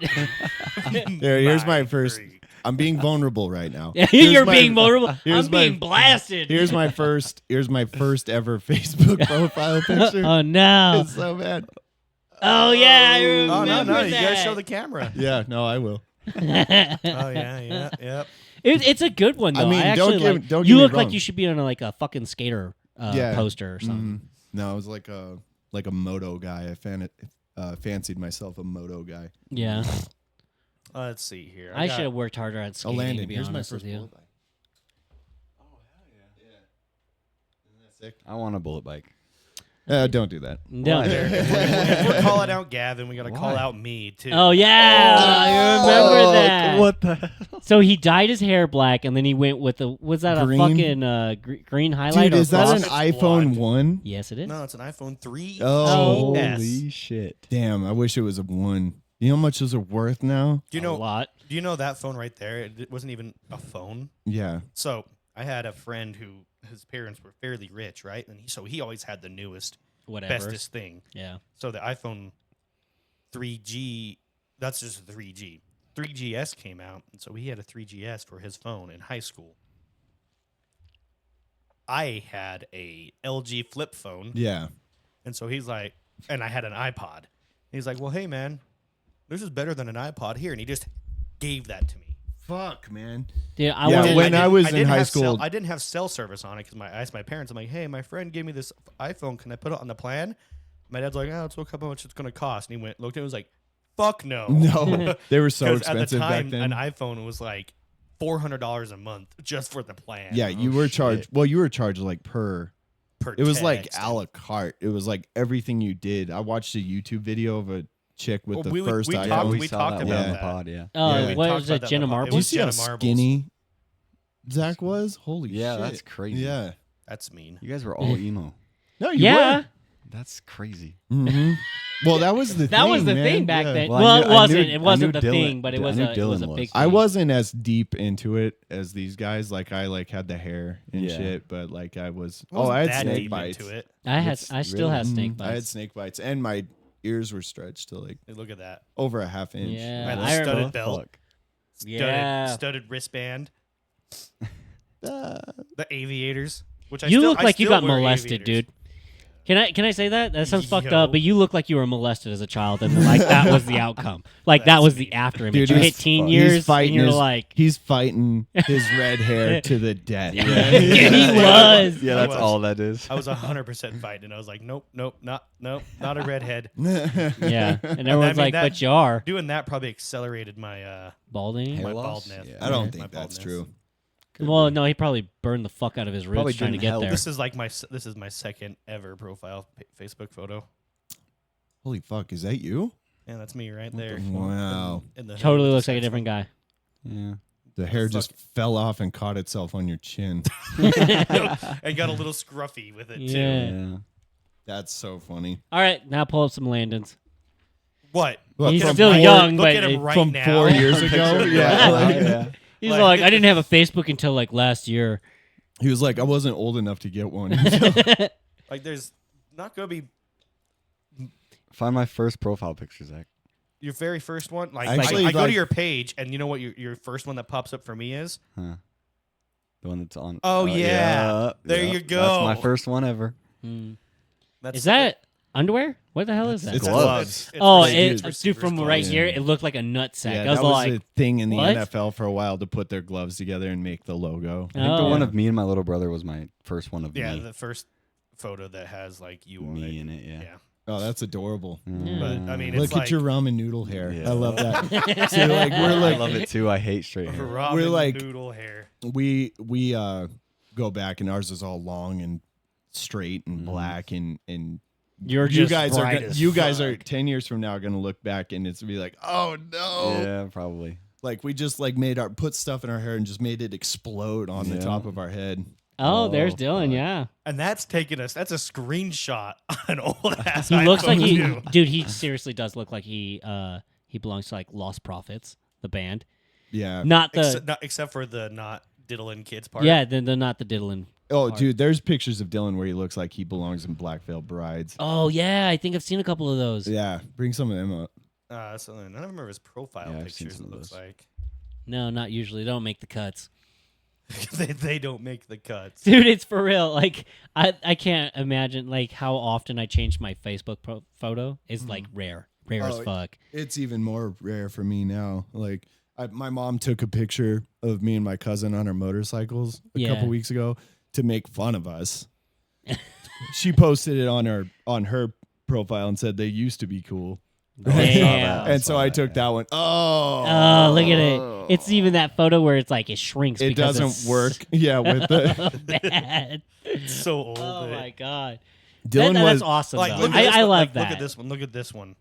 Here's my Mind first. freak. I'm being vulnerable right now. Yeah, Here's you're my- being vulnerable. here's I'm my- being blasted. Here's my first. Here's my first ever Facebook profile picture. Oh no. It's so bad. Oh yeah, I remember Oh no, no! You that. gotta show the camera. Yeah, no, I will. Oh yeah, yep. It's a good one though. I mean, actually don't like, get you me look like wrong. you should be on a fucking skater Yeah. poster or something. Mhm. No, I was like a moto guy. I fancied myself a moto guy. Yeah, Let's see here. I got- should have worked harder at Oh, skating. Landon, to be here's my honest first with you. bullet bike. Oh hell yeah! Isn't that sick? I want a bullet bike. Don't do that. No. If we're calling out Gavin, we gotta call Why? out me too. Oh yeah, I remember that. What the hell? So he dyed his hair black, and then he went with was that Green? a fucking green highlight? Dude, or is that an It's gloss? iPhone blonde. 1? Yes, it is. No, it's an iPhone 3. Oh, Yes. Holy shit. damn! I wish it was a 1. You know how much those are worth now? Do you a know? lot. Do you know that phone right there? It wasn't even a phone. Yeah. So I had a friend who his parents were fairly rich, right? And so he always had the newest, Whatever. bestest thing. Yeah. So the iPhone 3G, that's just a 3G. 3GS came out, and so he had a 3GS for his phone in high school. I had a LG flip phone, Yeah. and so he's like, and I had an iPod. He's like, well, hey man, this is better than an iPod here, and he just gave that to me. Fuck, man. Dude, I Yeah, want when I was in didn't high have school- I didn't have cell service on it because I asked my parents. I'm like, hey, my friend gave me this iPhone. Can I put it on the plan? My dad's like, oh, let's look up how much it's going to cost. And he went, looked at it, and was like, fuck no. No, they were so 'Cause at the expensive time, back then. an iPhone was like $400 a month just for the plan. Yeah, you were charged. Well, you were charged like per. It was like text. a la carte. It was like everything you did. I watched a YouTube video of a chick with Well, the we- first we iPhone. talked- we we saw talked that about one on the that. pod. Yeah. Oh, Yeah, we what talked was about it? that Jenna on the pod. It Do you Marbles? see how Jenna Marbles. skinny Zach was? Holy Yeah, shit. that's crazy. Yeah. That's mean. You guys were all emo. No, you Yeah. That's crazy. hmm Well, that was the thing. That was the man. thing back Yeah. then. Well, I Well, knew- it I wasn't. knew- It wasn't I the knew thing, Dylan- but it I was knew a Dylan big was. thing. I wasn't as deep into it as these guys. Like I had the hair and Yeah. shit, but like I was. I wasn't I had that snake deep bites. into it. I still have snake I had bites. snake bites, and my ears were stretched to like Hey, look at that. over a half inch. Yeah, I had the I remember. studded belt, Fuck. Yeah. studded wristband, Ah. the aviators. Which I You still, look I like you still got wear molested, aviators. dude. Can I say that? That sounds fucked Yo. up, but you look like you were molested as a child, and like that was the outcome. Like that That's was the mean. after image. Dude, You he's hit teen fu- years, he's fighting and you're his- like, He's fighting his red hair to the death. Yeah, he was. Yeah, I that's was. all that is. I was 100% fighting, and I was like, nope, not a redhead. yeah, and everyone's mean, like, that- but you are Doing that probably accelerated my balding. Hair my loss? baldness. Yeah. I don't My think that's baldness. true. Well, no, he probably burned the fuck out of his roots Probably trying to didn't get help. there. This is like this is my second ever profile Facebook photo. Holy fuck, is that you? Yeah, that's me right there. Wow. In the Totally with the looks like a section. different guy. Yeah. The hair just fell off and caught itself on your chin. And got a little scruffy with it too. Yeah. Yeah. That's so funny. All right, now pull up some Landons. What? Look, He's from still four- young, Look but at him right from now. 4 years ago. Yeah. like- yeah. he's Like- like, I didn't have a Facebook until like last year. He was like, I wasn't old enough to get one. Like, there's not gonna be Find my first profile picture, Zach. your very first one. Like, Actually, I go like- to your page, and you know what your first one that pops up for me is? Huh. The one that's on. Oh, yeah. There you That's go. my first one ever. That's Is that underwear? What the hell is that? It's gloves? It's Oh, receivers- it's dude, from receivers' right gloves. here, it looked like a nut sack. Yeah, I was that was like, a thing in the what? NFL for a while to put their gloves together and make the logo. I think the Oh. one of me and my little brother was my first one of Yeah, me. the first photo that has like you on Me it. in it, yeah. Yeah. Oh, that's adorable. But I mean, Look it's at like your ramen noodle hair. Yeah. I love that. So like we're I like love it too. I hate straight hair. ramen We're like- noodle hair. we go back and ours is all long and straight and black and you're you just guys bright are as you guys fuck. are 10 years from now going to look back and it's be like, oh no. Yeah, probably. Like we just like put stuff in our hair and just made it explode on the Yeah. top of our head. Oh, there's Oh, Dylan. fuck. Yeah, And that's that's a screenshot on an old ass. he looks like iPhone, he, too. dude. He seriously does look like he belongs to like Lost Prophets, the band. Yeah. Not the Except for the not diddling kids part. yeah, the not the diddling. Oh, part. dude, there's pictures of Dylan where he looks like he belongs in Black Veil Brides. Oh yeah, I think I've seen a couple of those. Yeah, bring some of them up. So none of them are his profile Yeah, I've seen pictures. some It of looks those. like No, not usually. They don't make the cuts. they don't make the cuts. Dude, it's for real. Like I can't imagine like how often I change my Facebook photo is like rare as Oh, fuck. It's even more rare for me now. Like my mom took a picture of me and my cousin on our motorcycles a Yeah. couple weeks ago to make fun of us. She posted it on her profile and said they used to be cool. Damn. And so I took that one. Oh, Oh, look at it. It's even that photo where it's like it shrinks. it because doesn't it's work. Yeah, with the so bad. It's so old. Oh that- my god. Dylan That's was awesome. Like, though. look at this I one. love Like, that. Look at this one. Look at this one.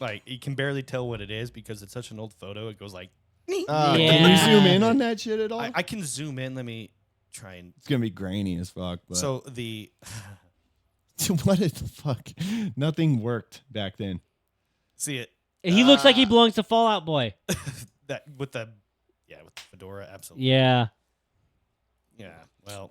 Like you can barely tell what it is because it's such an old photo. It goes like. Can you Yeah. zoom in on that shit at all? I can zoom in. Let me try and. It's gonna be grainy as fuck. But So the what the fuck? Nothing worked back then. see it He looks like he belongs to Fallout Boy. that with the fedora absolutely Yeah. yeah. Well,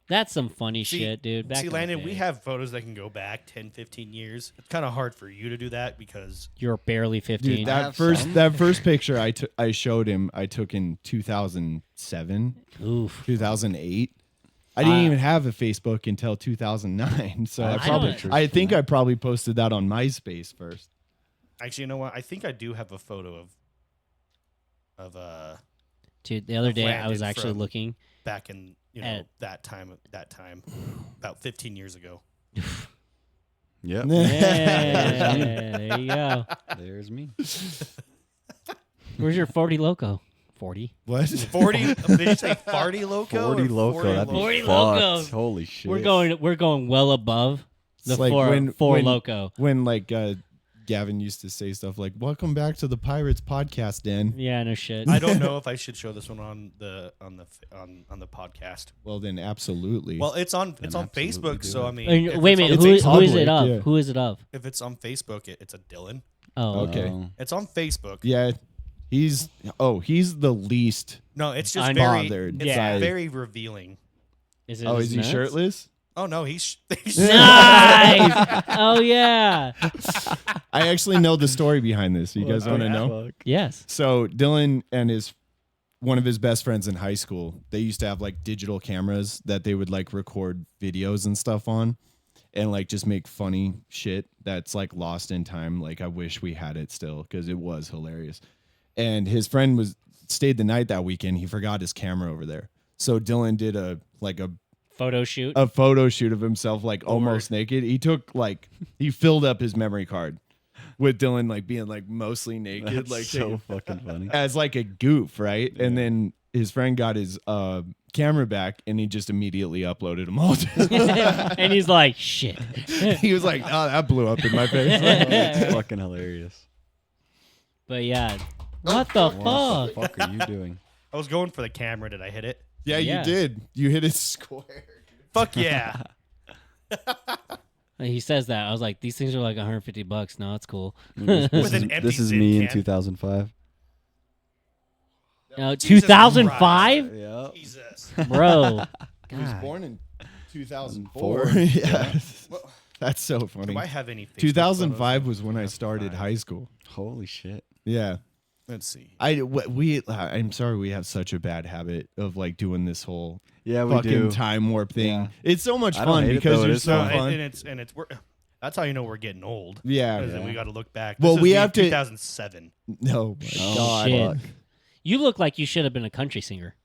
That's some funny See- shit, dude. Back see, in the Landon, day. we have photos that can go back 10, 15 years. It's kind of hard for you to do that because You're barely 15. Dude, have some. that first picture I showed him I took in 2007, Oof. 2008. I didn't even have a Facebook until 2009, so I I think I probably posted that on MySpace first. actually, you know what? I think I do have a photo of Dude, the other day I was Landon actually from- looking. back in At- that time about 15 years ago. Yep. Yeah, there you go. There's me. Where's your 40 Loco? 40. What? 40? Did you say farty loco? 40 or loco. That'd be 40 fucked. locos. Holy shit. We're going well above the It's like four loco. When like Gavin used to say stuff like, "Welcome back to the Pirates Podcast Den." Yeah, no shit. I don't know if I should show this one on the podcast. Well, then absolutely. Well, it's on absolutely Facebook, do so it. I mean, Wait if a minute. it's Who on is public, it of? yeah. Who is it of? if it's on Facebook, it's a Dylan. Oh, Okay. Oh. It's on Facebook. yeah, he's the least. No, it's just I'm very bothered It's by- very revealing. is it? Oh, his is he nuts? shirtless? Oh no, he's Nice. Oh yeah. I actually know the story behind this. You guys want to know? Yes. So Dylan and one of his best friends in high school, they used to have like digital cameras that they would like record videos and stuff on, and like just make funny shit that's like lost in time. Like I wish we had it still because it was hilarious. And his friend stayed the night that weekend. He forgot his camera over there, so Dylan did a Photo shoot. photo shoot of himself like almost naked. He filled up his memory card with Dylan like being like mostly naked, That's like so fucking funny. as like a goof, right? And then his friend got his camera back and he just immediately uploaded them all. And he's like, shit. He was like, "Oh, that blew up in my face." It's fucking hilarious. But yeah. What the What fuck? the fuck are you doing? I was going for the camera. Did I hit it? Yeah, Yeah. you did. You hit it square. Fuck yeah! He says that. I was like, these things are like $150. No, it's cool. With an empty This is Zyn me in can. 2005. No, Jesus 2005? Christ. Yeah. Jesus. Bro. He was God. born in 2004. 4. Yeah. That's so funny. Do I have any? Facebook 2005 photos? was when I started high school. Holy shit. Yeah. Let's see. I'm sorry we have such a bad habit of like doing this whole Yeah, we fucking do. time warp thing. Yeah. It's so much I don't fun hate it, because though. It you're is so No, fun. and that's how you know we're getting old. Yeah. 'Cause then we got to look back. Well, This is we me have to- 2007. No, my Oh, God. shit. You look like you should have been a country singer.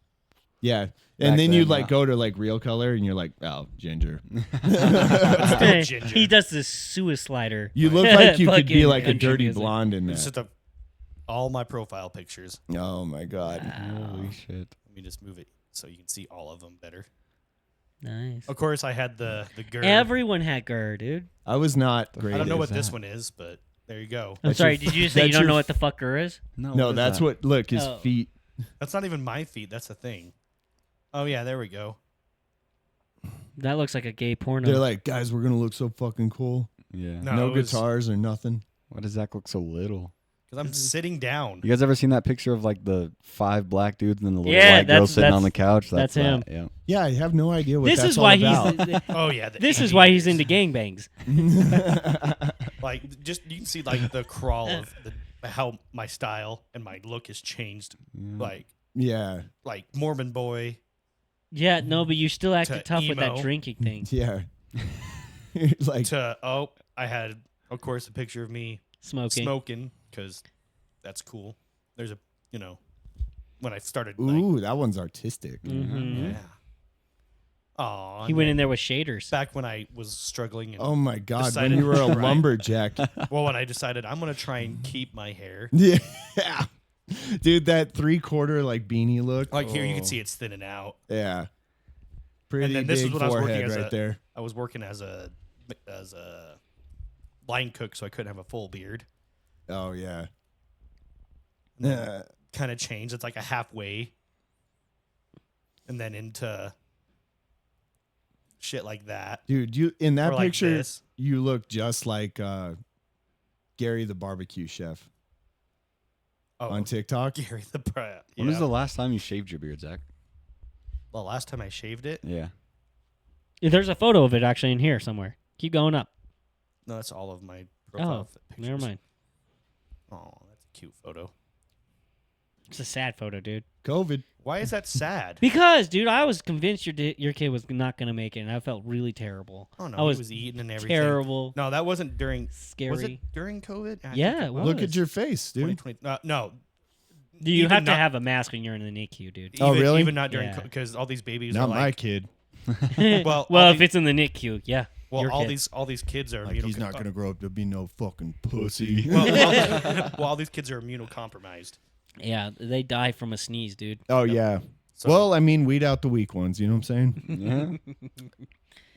Yeah. Back And then you then, like yeah. go to like real color and you're like, "Oh, ginger." Still ginger. He does this suicider. You look like you could be Fucking like a country dirty music. blonde in It's that. just all my profile pictures. Oh my God. Holy shit. Let me just move it so you can see all of them better. Nice. Of course, I had the GER. Everyone had GER, dude. I was not great. I don't know at what that. this one is, but there you go. I'm That's sorry, your- did you just say you that's don't your know what the fuck GER is? No, No, what is that's that? what. Look, his Oh. feet. That's not even my feet. That's the thing. Oh yeah, there we go. That looks like a gay porno. They're like, "Guys, we're gonna look so fucking cool. Yeah. No, No it was- guitars or nothing." Why does Zach look so little? Because I'm sitting down. You guys ever seen that picture of like the 5 black dudes and then the little Yeah, white girl that's- sitting on the that's- couch? that's that, him. Yeah. Yeah, I have no idea what This that's is all why about. he's. Oh yeah. the This is why he's 80s. into gangbangs. Like just you can see like the crawl of how my style and my look has changed. Yeah, Like Mormon boy. Yeah, no, but you still acted To tough with that emo. drinking thing. yeah. Like, To I had of course a picture of me smoking because that's cool. There's a when I started. ooh, that one's artistic. Mhm. Yeah. Aw, He went in there with shaders. back when I was struggling. And, Oh my God, when Decided you were a to try. lumberjack. well, when I decided I'm gonna try and keep my hair. Yeah, dude, that 3/4 like beanie look. Like here, you can Oh. see it's thinning out. Yeah, pretty And then this is big when I was working forehead as right there. I was working as a line cook, so I couldn't have a full beard. Oh yeah. Kind of changed. It's like a halfway, and then into shit like that. Dude, you in that Or like picture, this. you look just like Gary the barbecue chef Oh, on TikTok. Gary the Brat. When was the last time you shaved your beard, Zach? Well, last time I shaved it. Yeah. There's a photo of it actually in here somewhere. Keep going up. No, that's all of my profile pictures. Never mind. Oh, that's a cute photo. It's a sad photo, dude. COVID. Why is that sad? Because, dude, I was convinced your kid was not gonna make it, and I felt really terrible. Oh no, I was he was eating and everything. terrible. No, that wasn't during. Scary. Was it during COVID? I Yeah, think it was. Look at your face, dude. 2020. No. You even have to not- have a mask when you're in the NICU, dude. Oh, even- really? Even not during Yeah. because all these babies Not are my like. kid. Well, well, all if these- it's in the NICU, yeah. Well, your all kid. these kids are Like he's not gonna grow up to be no fucking pussy. well, all these kids are immunocompromised. Yeah, they die from a sneeze, dude. Oh yeah. So- Well, I mean, weed out the weak ones. You know what I'm saying?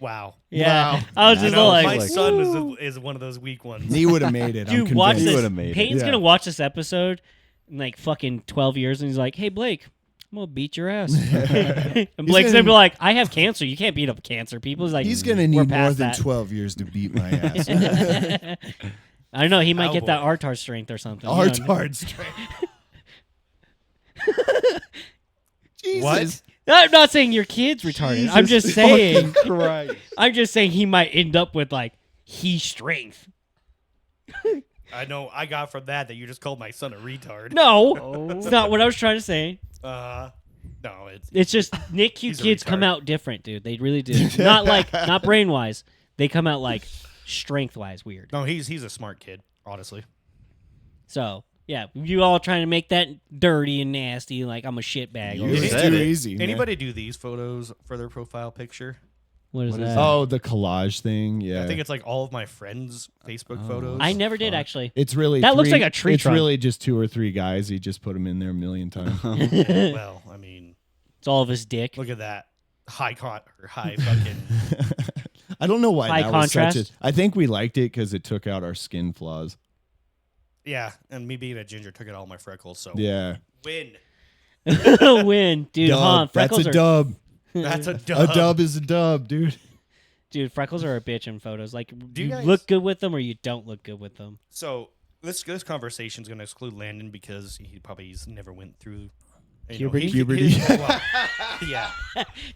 Wow. Yeah, Wow. I was I just know, like, my son "Woo." is one of those weak ones. He would have made it. I'm Dude, watch convinced. He this. would've made it. Peyton's Yeah. gonna watch this episode in like fucking 12 years, and he's like, "Hey, Blake, I'm gonna beat your ass." And Blake's gonna be like, "I have cancer. You can't beat up cancer people." He's like, He's gonna "We're need more past than that." 12 years to beat my ass. I don't know. He might get that Cowboy. Artar strength or something. you know? Hard strength. Jesus. What? I'm not saying your kid's retarded. I'm Jesus just saying. fucking Christ. I'm just saying he might end up with like he strength. I know I got from that you just called my son a retard. No, it's not what I was trying to say. No, it's It's just NICU He's a kids come retard. out different, dude. They really do. Not brain wise. They come out like strength wise weird. no, he's a smart kid, honestly. So yeah, you all trying to make that dirty and nasty, like I'm a shitbag. You or It's said too it. easy. man. Anybody do these photos for their profile picture? what is What is that? that? Oh, the collage thing. Yeah. I think it's like all of my friends' Facebook photos. I never did actually. it's really That looks three- like a tree It's trunk. really just 2 or 3 guys. He just put them in there a million times. Well, I mean, It's all of his dick. look at that high fucking. I don't know why High that was such a. contrast? I think we liked it because it took out our skin flaws. Yeah, and me being a ginger took out all my freckles. So Yeah. win. Win, dude. Huh? Dub. That's Freckles a are dub. That's a A dub. dub is a dub, dude. dude. Freckles are a bitch in photos. Like you you guys- look good with them or you don't look good with them. So this conversation is going to exclude Landon because he's never went through Puberty? Puberty. well, yeah.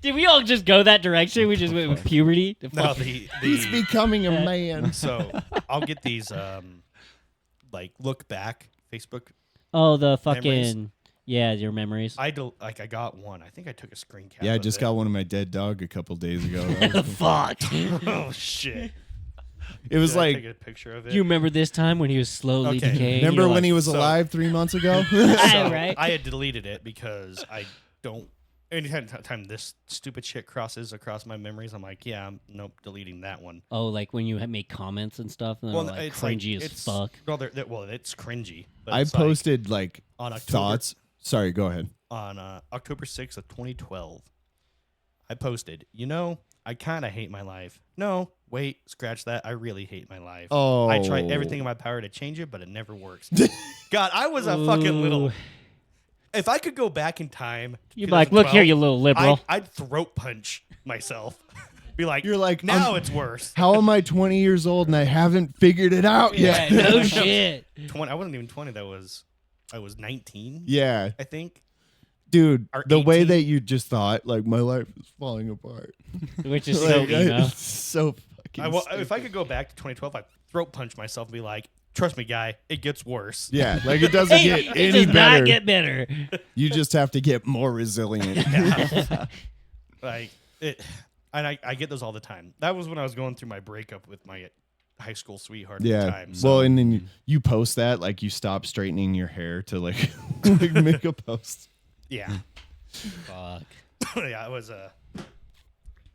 Did we all just go that direction? We just went with puberty. No, He's becoming a man. So I'll get these like look back Facebook. Oh, the fucking Memories. yeah, your memories. I got one. I think I took a screen cap. Yeah, I of just it. got one of my dead dog a couple days ago. That was- Fuck. Oh shit! it was Did I like, take a picture of it. Do you remember this time when he was slowly Okay. decaying? remember You're when like, he was so- alive 3 months ago? So, Right. I had deleted it because I don't. Anytime this stupid shit crosses across my memories, I'm like, yeah, nope, deleting that one. Oh, like when you make comments and stuff, and they're like it's cringy as it's, fuck. Well, well, it's cringy. But I it's like posted like on October thoughts. Sorry, go ahead. on October 6th of 2012. I posted, I kind of hate my life. No, wait, scratch that. I really hate my life. Oh, I tried everything in my power to change it, but it never works. God, I was a fucking little. Ooh. If I could go back in time, to You'd be like, look here, 2012, you little liberal. I'd throat punch myself. Be like, You're like, now it's worse. How am I 20 years old and I haven't figured it out yeah, yet? no shit. 20. I wasn't even 20. I was 19. Yeah, I think. dude, Or the way 18. that you just thought, like, my life is falling apart. Which is so Like, emo. it's so fucking. If I could go back to 2012, I'd throat punch myself and be like, trust me, guy, it gets worse. yeah, like it doesn't Hey, get it any does better. not get better. You just have to get more resilient. Like it, and I get those all the time. That was when I was going through my breakup with my high school sweetheart at the Yeah. time. So, Well, and then you post that, like you stop straightening your hair to like, like make a post. yeah, Fuck. yeah, it was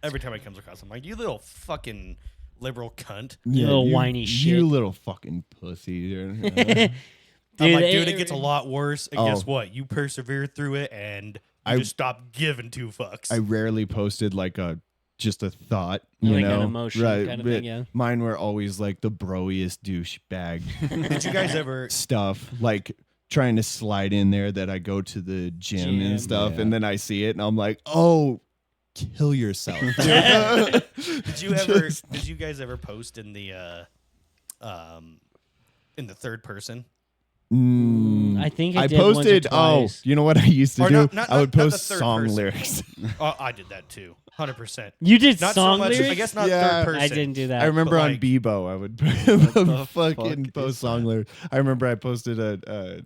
every time I comes across, I'm like, you little fucking liberal cunt. You little whiny shit. You little fucking pussy. Dude. I'm like, it- dude, it gets a lot worse. And Oh. guess what? You persevere through it, and you just stop giving two fucks. I rarely posted like just a thought, Like you an know, emotion right? kind of but thing, yeah. Mine were always like the broiest douchebag Did you guys ever? stuff, like trying to slide in there that I go to the gym and stuff, yeah. and then I see it and I'm like, oh, kill yourself. dude. Did you ever? Did you guys ever post in the third person? I think I did posted. once or twice. You know what I used to Or do? not- I would not the post third song person. lyrics. Oh, I did that too. 100%. You did Not song so much. lyrics? I guess not Yeah. third person. I didn't do that. I remember But, on like- Bebo, I would the fucking fuck post is song lyrics. I remember I posted a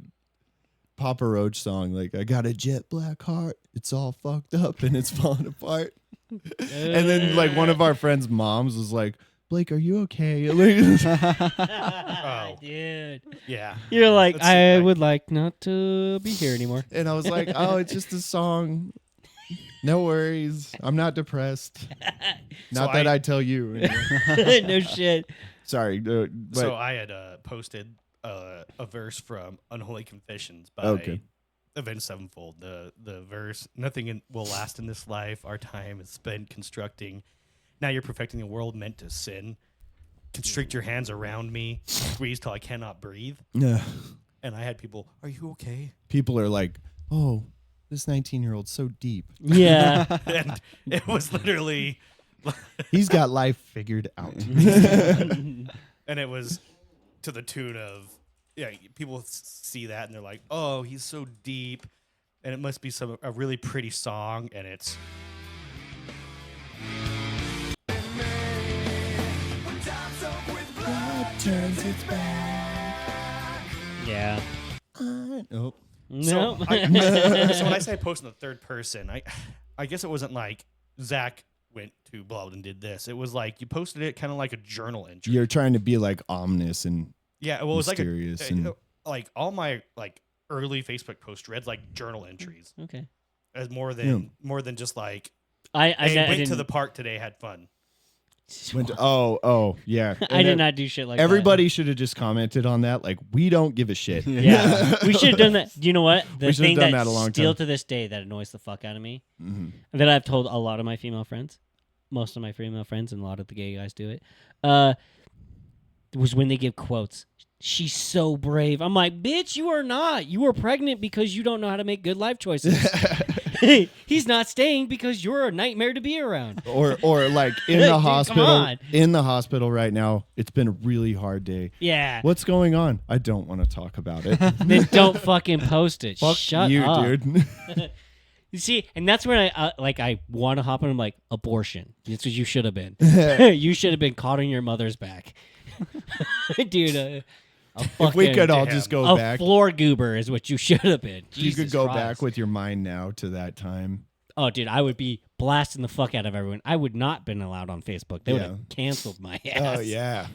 Papa Roach song, like, I got a jet black heart, it's all fucked up and it's falling apart. And then like one of our friends' moms was like, Blake, are you okay? Oh, Dude. yeah. You're like, That's I like- would like not to be here anymore. And I was like, oh, it's just a song. No worries. I'm not depressed. Not So that I tell you. No shit. Sorry. But So I had posted a verse from Unholy Confessions by Okay. Avenged Sevenfold, the verse, nothing will last in this life. Our time is spent constructing. Now you're perfecting a world meant to sin. Constrict your hands around me, squeeze till I cannot breathe. Yeah. And I had people, are you okay? People are like, oh, this 19-year-old's so deep. Yeah. And it was literally, He's got life figured out. and it was to the tune of, yeah, people see that and they're like, oh, he's so deep. And it must be a really pretty song. And it's, Yeah. Nope. No. So when I say post in the third person, I guess it wasn't like Zach went to blah and did this. It was like you posted it kind of like a journal entry. You're trying to be like ominous and Yeah, well, it was mysterious like all my like early Facebook posts read like journal entries Okay. as more than just like I hey, went to didn't- the park today, had fun. oh yeah. I did not do shit like Everybody should have just commented on that. Like, we don't give a shit. that. Yeah. We should have done that. You know what? The We should have thing done that that a long still time. to this day that annoys the fuck out of me, Mhm. that I've told a lot of my female friends, most of my female friends, and a lot of the gay guys do it, was when they give quotes. She's so brave. I'm like, bitch, you are not. You are pregnant because you don't know how to make good life choices. He's not staying because you're a nightmare to be around. Or like in Dude, the come hospital. on. In the hospital right now. It's been a really hard day. Yeah. What's going on? I don't want to talk about it. Then don't fucking post it. Fuck Shut you, up. dude. You see, and that's when I want to hop on. I'm like, abortion. That's what you should have been. You should have been caught on your mother's back, dude. If we could all just go a back. floor goober is what you should have been. You could Jesus go Christ. back with your mind now to that time. Oh, dude, I would be blasting the fuck out of everyone. I would not been allowed on Facebook. They would have canceled my ass. Oh yeah.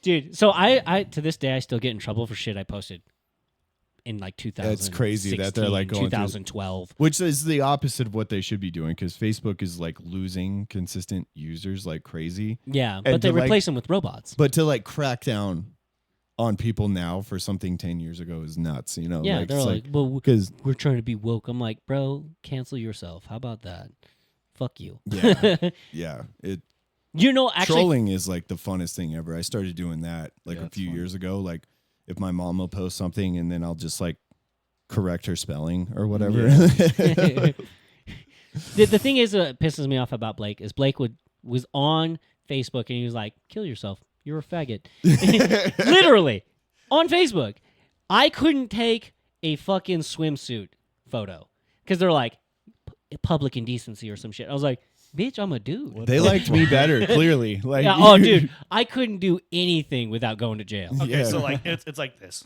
Dude. So I to this day I still get in trouble for shit I posted in like 2000. It's crazy that they're like going through- 2012. Which is the opposite of what they should be doing because Facebook is like losing consistent users like crazy. Yeah, And but they to, like- replace them with robots. But to like crack down on people now for something 10 years ago is nuts, you know? Yeah, like, they're it's like, well, because we're trying to be woke. I'm like, bro, cancel yourself. How about that? Fuck you. yeah, yeah. You know, actually, Trolling is like the funnest thing ever. I started doing that like Yeah, a it's few fun. years ago. Like if my mom will post something and then I'll just like correct her spelling or whatever. the thing is that pisses me off about Blake is Blake was on Facebook and he was like, kill yourself. You're a faggot. Literally on Facebook. I couldn't take a fucking swimsuit photo because they're like public indecency or some shit. I was like, bitch, I'm a dude. They liked me better, clearly. Like, Yeah, oh, dude, I couldn't do anything without going to jail. Okay, Yeah. so like it's like this.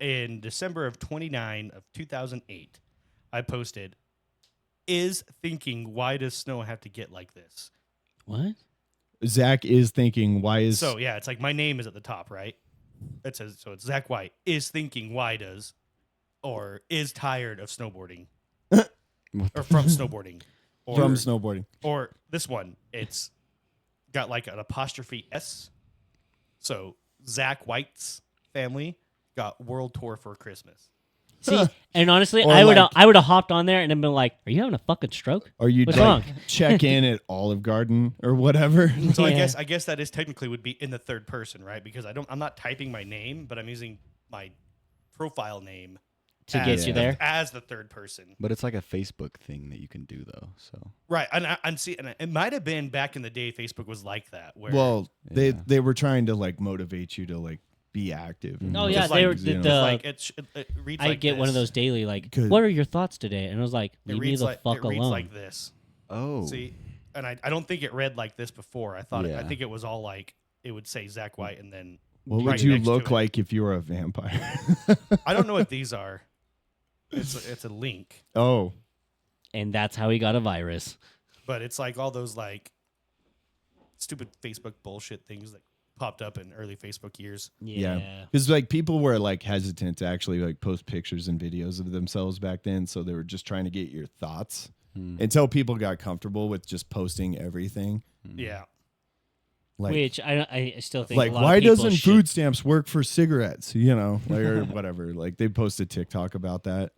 In December of 2008, I posted, "Is thinking why does snow have to get like this?" What? Zach is thinking, why is So yeah, it's like my name is at the top, right? It says so. It's Zach White is thinking why does, or is tired of snowboarding, or from snowboarding, or from snowboarding? or this one. It's got like an apostrophe S. So Zach White's family got world tour for Christmas. See, and honestly, Or I would like- I would have hopped on there and then been like, "Are you having a fucking stroke?" Or you What's like wrong? check in at Olive Garden or whatever? So Yeah. I guess that is technically would be in the third person, right? Because I'm not typing my name, but I'm using my profile name To get you there. as the third person. But it's like a Facebook thing that you can do though. So Right. And see, and it might have been back in the day Facebook was like that where Well, Yeah. they were trying to like motivate you to like be active. and Oh just, yeah, Just they like, were. you know. The, like it reads I like get one of this. those daily like, Good. "What are your thoughts today?" And I was like, It "Leave me reads the like fuck it reads alone." like this. oh, See, and I don't think it read like this before. I thought I Yeah. think it was all like it would say Zach White and then What right would you next to look it. like if you were a vampire? I don't know what these are. It's a link, Oh, And that's how he got a virus. but it's like all those like stupid Facebook bullshit things that popped up in early Facebook years. Yeah. because like people were like hesitant to actually like post pictures and videos of themselves back then, so they were just trying to get your thoughts until people got comfortable with just posting everything. Yeah. Like, Which I still think like a lot why of people doesn't should- food stamps work for cigarettes? You know, like or whatever. Like they posted TikTok about that.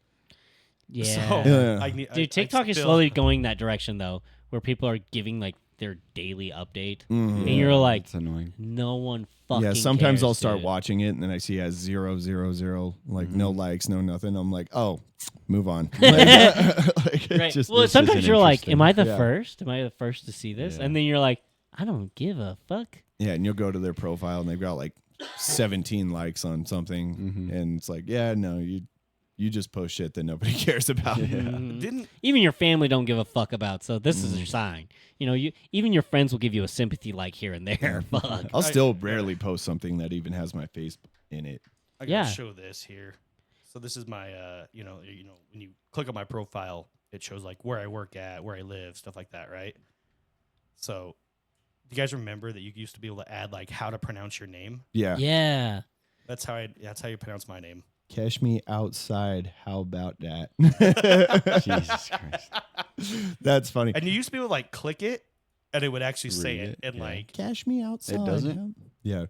Yeah. So Yeah. I need, Dude, TikTok is slowly going that direction though, where people are giving like their daily update, Mhm. and you're like, it's annoying. no one fucking. Yeah, sometimes cares, I'll start dude. watching it and then I see it has 0, 0, 0, like no likes, no nothing. I'm like, oh, move on. Like, it Right. just- Well, this sometimes isn't you're like, interesting. am I the Yeah. first? Am I the first to see this? Yeah. And then you're like, I don't give a fuck. yeah, and you'll go to their profile and they've got like 17 likes on something, Mhm. and it's like, yeah, no, you just post shit that nobody cares about. Mhm. Didn't Even your family don't give a fuck about. So this is your sign. You know, even your friends will give you a sympathy like here and there. Fuck. I'll still rarely post something that even has my face in it. I gotta Yeah. show this here. So this is my you know when you click on my profile, it shows like where I work at, where I live, stuff like that, right? So do you guys remember that you used to be able to add like how to pronounce your name? Yeah. Yeah. That's how you pronounce my name. Cash me outside. How about that? Jesus Christ. That's funny. And you used to be able to like click it and it would actually say Read it it, and yeah. like Cash me outside. doesn't? Yeah.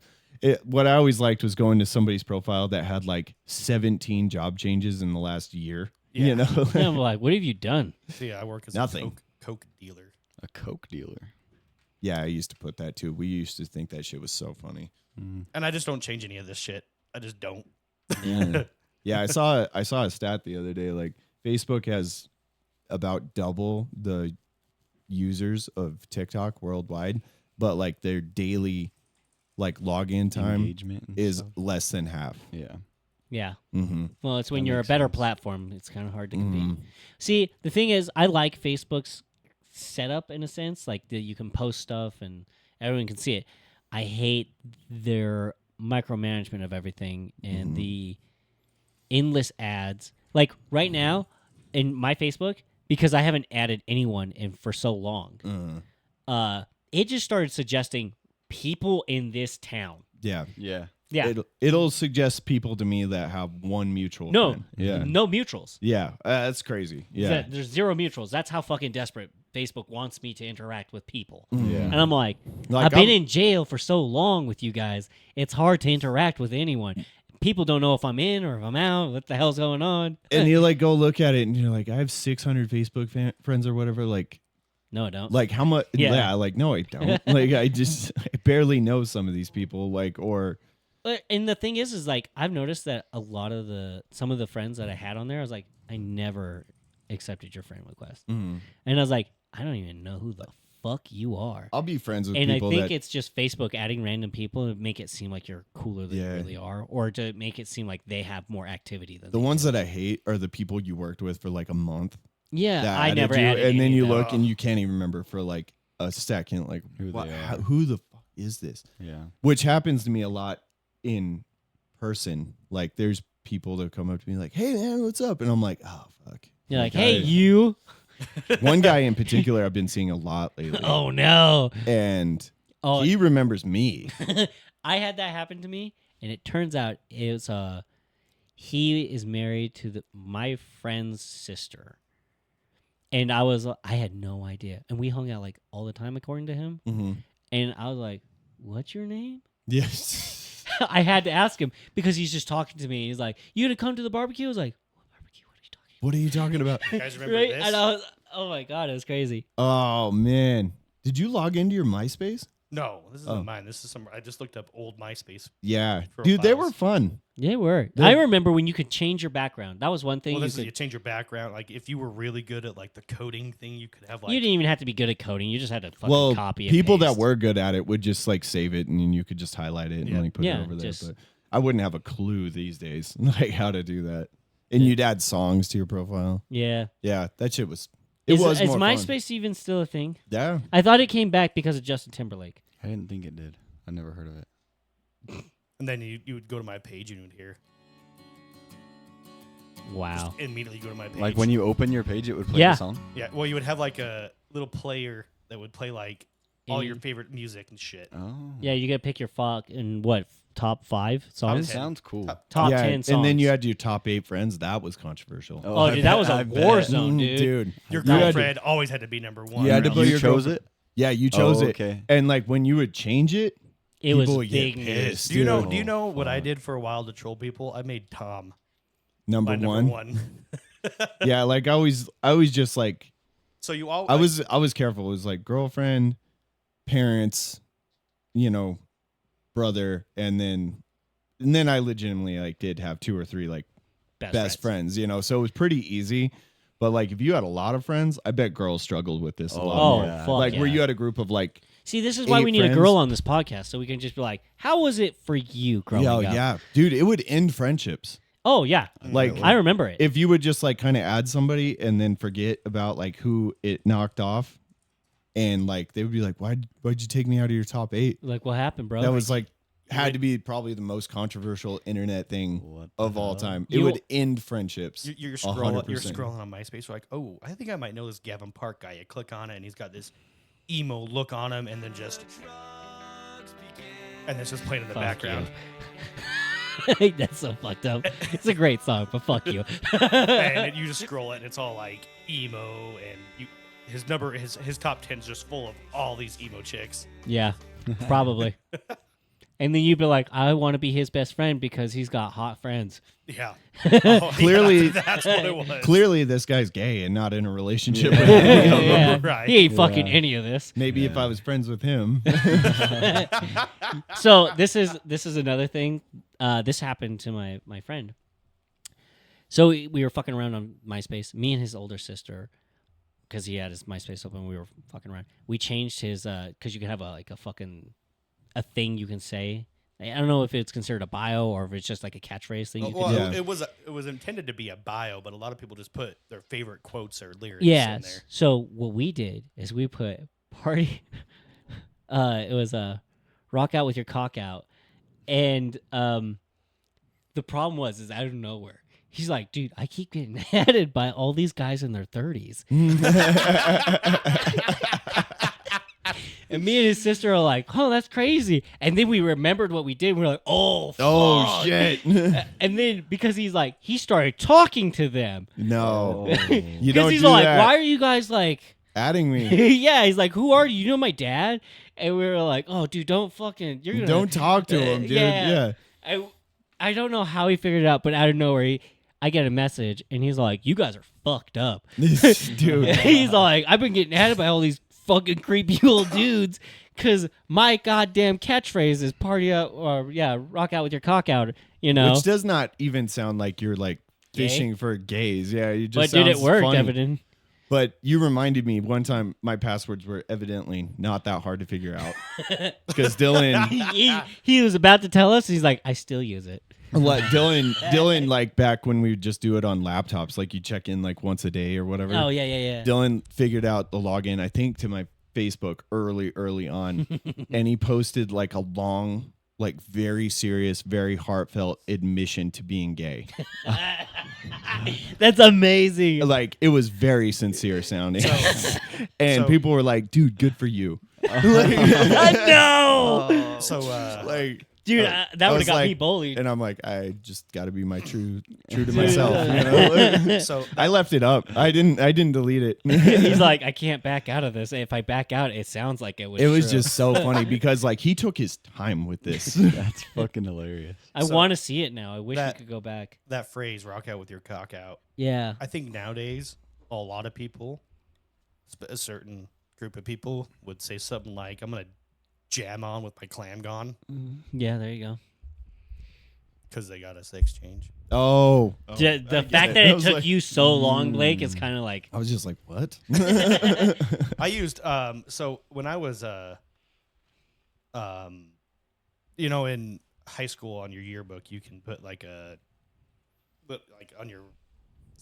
What I always liked was going to somebody's profile that had like 17 job changes in the last year. Yeah. You know? Yeah, I'm like, what have you done? see I work as Nothing. a Coke dealer. A Coke dealer. Yeah, I used to put that too. We used to think that shit was so funny. And I just don't change any of this shit. I just don't. Yeah, I saw a stat the other day. Like Facebook has about double the users of TikTok worldwide, but like their daily like login time Engagement and is stuff. less than half. Yeah. Yeah. Mm-hmm. Well, it's when That you're a makes better sense. platform. It's kind of hard to compete. Mhm. See, the thing is, I like Facebook's setup in a sense, like that you can post stuff and everyone can see it. I hate their micromanagement of everything and the endless ads. Like right now in my Facebook, because I haven't added anyone in for so long, it just started suggesting people in this town. Yeah. Yeah. Yeah. It'll suggest people to me that have one mutual No. friend. Yeah. No mutuals. Yeah. That's crazy. Yeah. There's zero mutuals. That's how fucking desperate Facebook wants me to interact with people. Yeah. And I'm like, I've been in jail for so long with you guys. It's hard to interact with anyone. People don't know if I'm in or if I'm out. What the hell's going on? And you like go look at it and you're like, I have 600 Facebook friends or whatever. Like, No, I don't. like how much? Yeah. Yeah. Like, no, I don't. Like, I barely know some of these people. Like, or And the thing is like I've noticed that a lot of some of the friends that I had on there, I was like, I never accepted your friend request, and I was like, I don't even know who the fuck you are. I'll be friends with And I people think that it's just Facebook adding random people to make it seem like you're cooler than Yeah. you really are, or to make it seem like they have more activity than the they ones do. that I hate are the people you worked with for like a month. Yeah, that I added never you, added and then any you of them. look and you can't even remember for like a second, like Who they are. who the fuck is this? Yeah. Which happens to me a lot in person. Like there's people that come up to me like, "Hey man, what's up?" And I'm like, "Oh fuck." You're like, I- hey, you. One guy in particular I've been seeing a lot lately. Oh no. And Oh, he remembers me. I had that happen to me, and it turns out it was he is married to my friend's sister, and I had no idea, and we hung out like all the time according to him, Mm-hmm. and I was like, "What's your name?" Yes. I had to ask him because he's just talking to me. He's like, "You gonna come to the barbecue?" I was like, "What barbecue? What are you talking What are you talking about? You guys remember Right? this? And I was, oh my god, it was crazy. Oh man. Did you log into your MySpace? No, this isn't Oh. mine. This is some. I just looked up old MySpace. Yeah. Dude, they were Profiles. fun. Yeah, were. They- I remember when you could change your background. That was one thing Well, you this is could. you change your background. Like if you were really good at like the coding thing, you could have like. You didn't even have to be good at coding. You just had to fucking Well, copy and people that paste. were good at it would just like save it and then you could just highlight it and Yeah. like put Yeah, it over there. just- But I wouldn't have a clue these days like how to do that. And you'd add songs to your profile. Yeah. Yeah, that shit was. It was is more fun. MySpace even still a thing? Yeah. I thought it came back because of Justin Timberlake. I didn't think it did. I never heard of it. And then you would go to my page and you would hear. Wow. Just immediately go to my page. Like when you open your page, it would play Yeah. the song. Yeah. Well, you would have like a little player that would play like all Any- your favorite music and shit. Oh. Yeah, you gotta pick your fuck in what top 5 That songs? sounds cool. Top yeah, 10 songs. And then you had your top 8 friends. That was controversial. Oh, I dude, that bet- was a I war bet. zone, dude. Your You had to- girlfriend always had to be number one. You had to or put else- You your chose girlfriend- it? Yeah, you chose Oh, it. okay. And like when you would change it, It was people would big get news. pissed. Do you know? dude. Do you know what I did for a while to troll people? I made Tom Number my one. number one. Yeah, like I was just like So you all I was careful. It was like girlfriend, parents, brother, and then I legitimately like did have 2 or 3 like best friends, so it was pretty easy. But like if you had a lot of friends, I bet girls struggled with this a lot Oh, more. yeah. fuck Like yeah. where you had a group of like, See, this is why 8 we need a friends. girl on this podcast, so we can just be like, how was it for you growing up? yeah, dude, it would end friendships. Oh, yeah. Like I remember it. if you would just like kind of add somebody and then forget about like who it knocked off, and like they would be like, why'd you take me out of your top 8? Like, what happened, bro? That was like had to be probably the most controversial internet thing What the of all hell? time. You- It would end friendships. You're 100%. scrolling on MySpace. You're like, oh, I think I might know this Gavin Park guy. You click on it, and he's got this emo look on him, and then it's just playing in the Fuck background. you. That's so fucked up. It's a great song, but fuck you. And you just scroll it, and it's all like emo, and his top 10 is just full of all these emo chicks. Yeah, probably. And then you'd be like, I want to be his best friend because he's got hot friends. Yeah. Oh, Clearly- yeah, that's what it was. Clearly, this guy's gay and not in a relationship with any of them. Yeah. Right. He ain't fucking any of this. Maybe if I was friends with him. So this is another thing. This happened to my friend. So we were fucking around on MySpace. Me and his older sister, because he had his MySpace open, we were fucking around. We changed his because you can have a thing you can say. I don't know if it's considered a bio or if it's just like a catchphrase thing you can Well, do. Yeah. it was intended to be a bio, but a lot of people just put their favorite quotes or lyrics Yeah. in there. So what we did is we put party. It was rock out with your cock out, and the problem was out of nowhere. He's like, dude, I keep getting added by all these guys in their 30s. And me and his sister are like, oh, that's crazy. And then we remembered what we did. We were like, oh, fuck. Oh shit! And then because he started talking to them. No, Oh. you Because don't he's do like, that. why are you guys like... Adding me. Yeah, he's like, who are you? You know my dad? And we were like, oh, dude, don't fucking... You're gonna... Don't talk to him, dude. Yeah. I don't know how he figured it out, but out of nowhere, I get a message, and he's like, you guys are fucked up. Dude. He's like, I've been getting added by all these fucking creepy old dudes because my goddamn catchphrase is party out or rock out with your cock out, Which does not even sound like you're like Gay? fishing for gays. Yeah, you But just did it sounds work, funny. Evan? But you reminded me one time my passwords were evidently not that hard to figure out. Because Dylan, He was about to tell us, he's like, I still use it. Dylan, like back when we would just do it on laptops, like you check in like once a day or whatever. Oh, yeah. Dylan figured out the login, I think, to my Facebook early on, and he posted like a long, like very serious, very heartfelt admission to being gay. That's amazing. Like it was very sincere sounding, and so- people were like, "Dude, good for you." No! So, Like, Dude, I that would was have got me like- bullied. and I'm like, I just got to be my true to myself. You know? so I left it up. I didn't delete it. He's like, I can't back out of this. If I back out, it sounds like it was It was true. just so funny because like he took his time with this. That's fucking hilarious. I so want to see it now. I wish that- we could go back. that phrase, rock out with your cock out, Yeah. I think nowadays a lot of people, a certain group of people, would say something like, I'm going to jam on with my clam gone Yeah, there you go. because they got a sex change. Oh, The fact it. that I it was took like, you so long, Blake, is kind of like, I was just like, what? I used so when I was in high school on your yearbook you can put like on your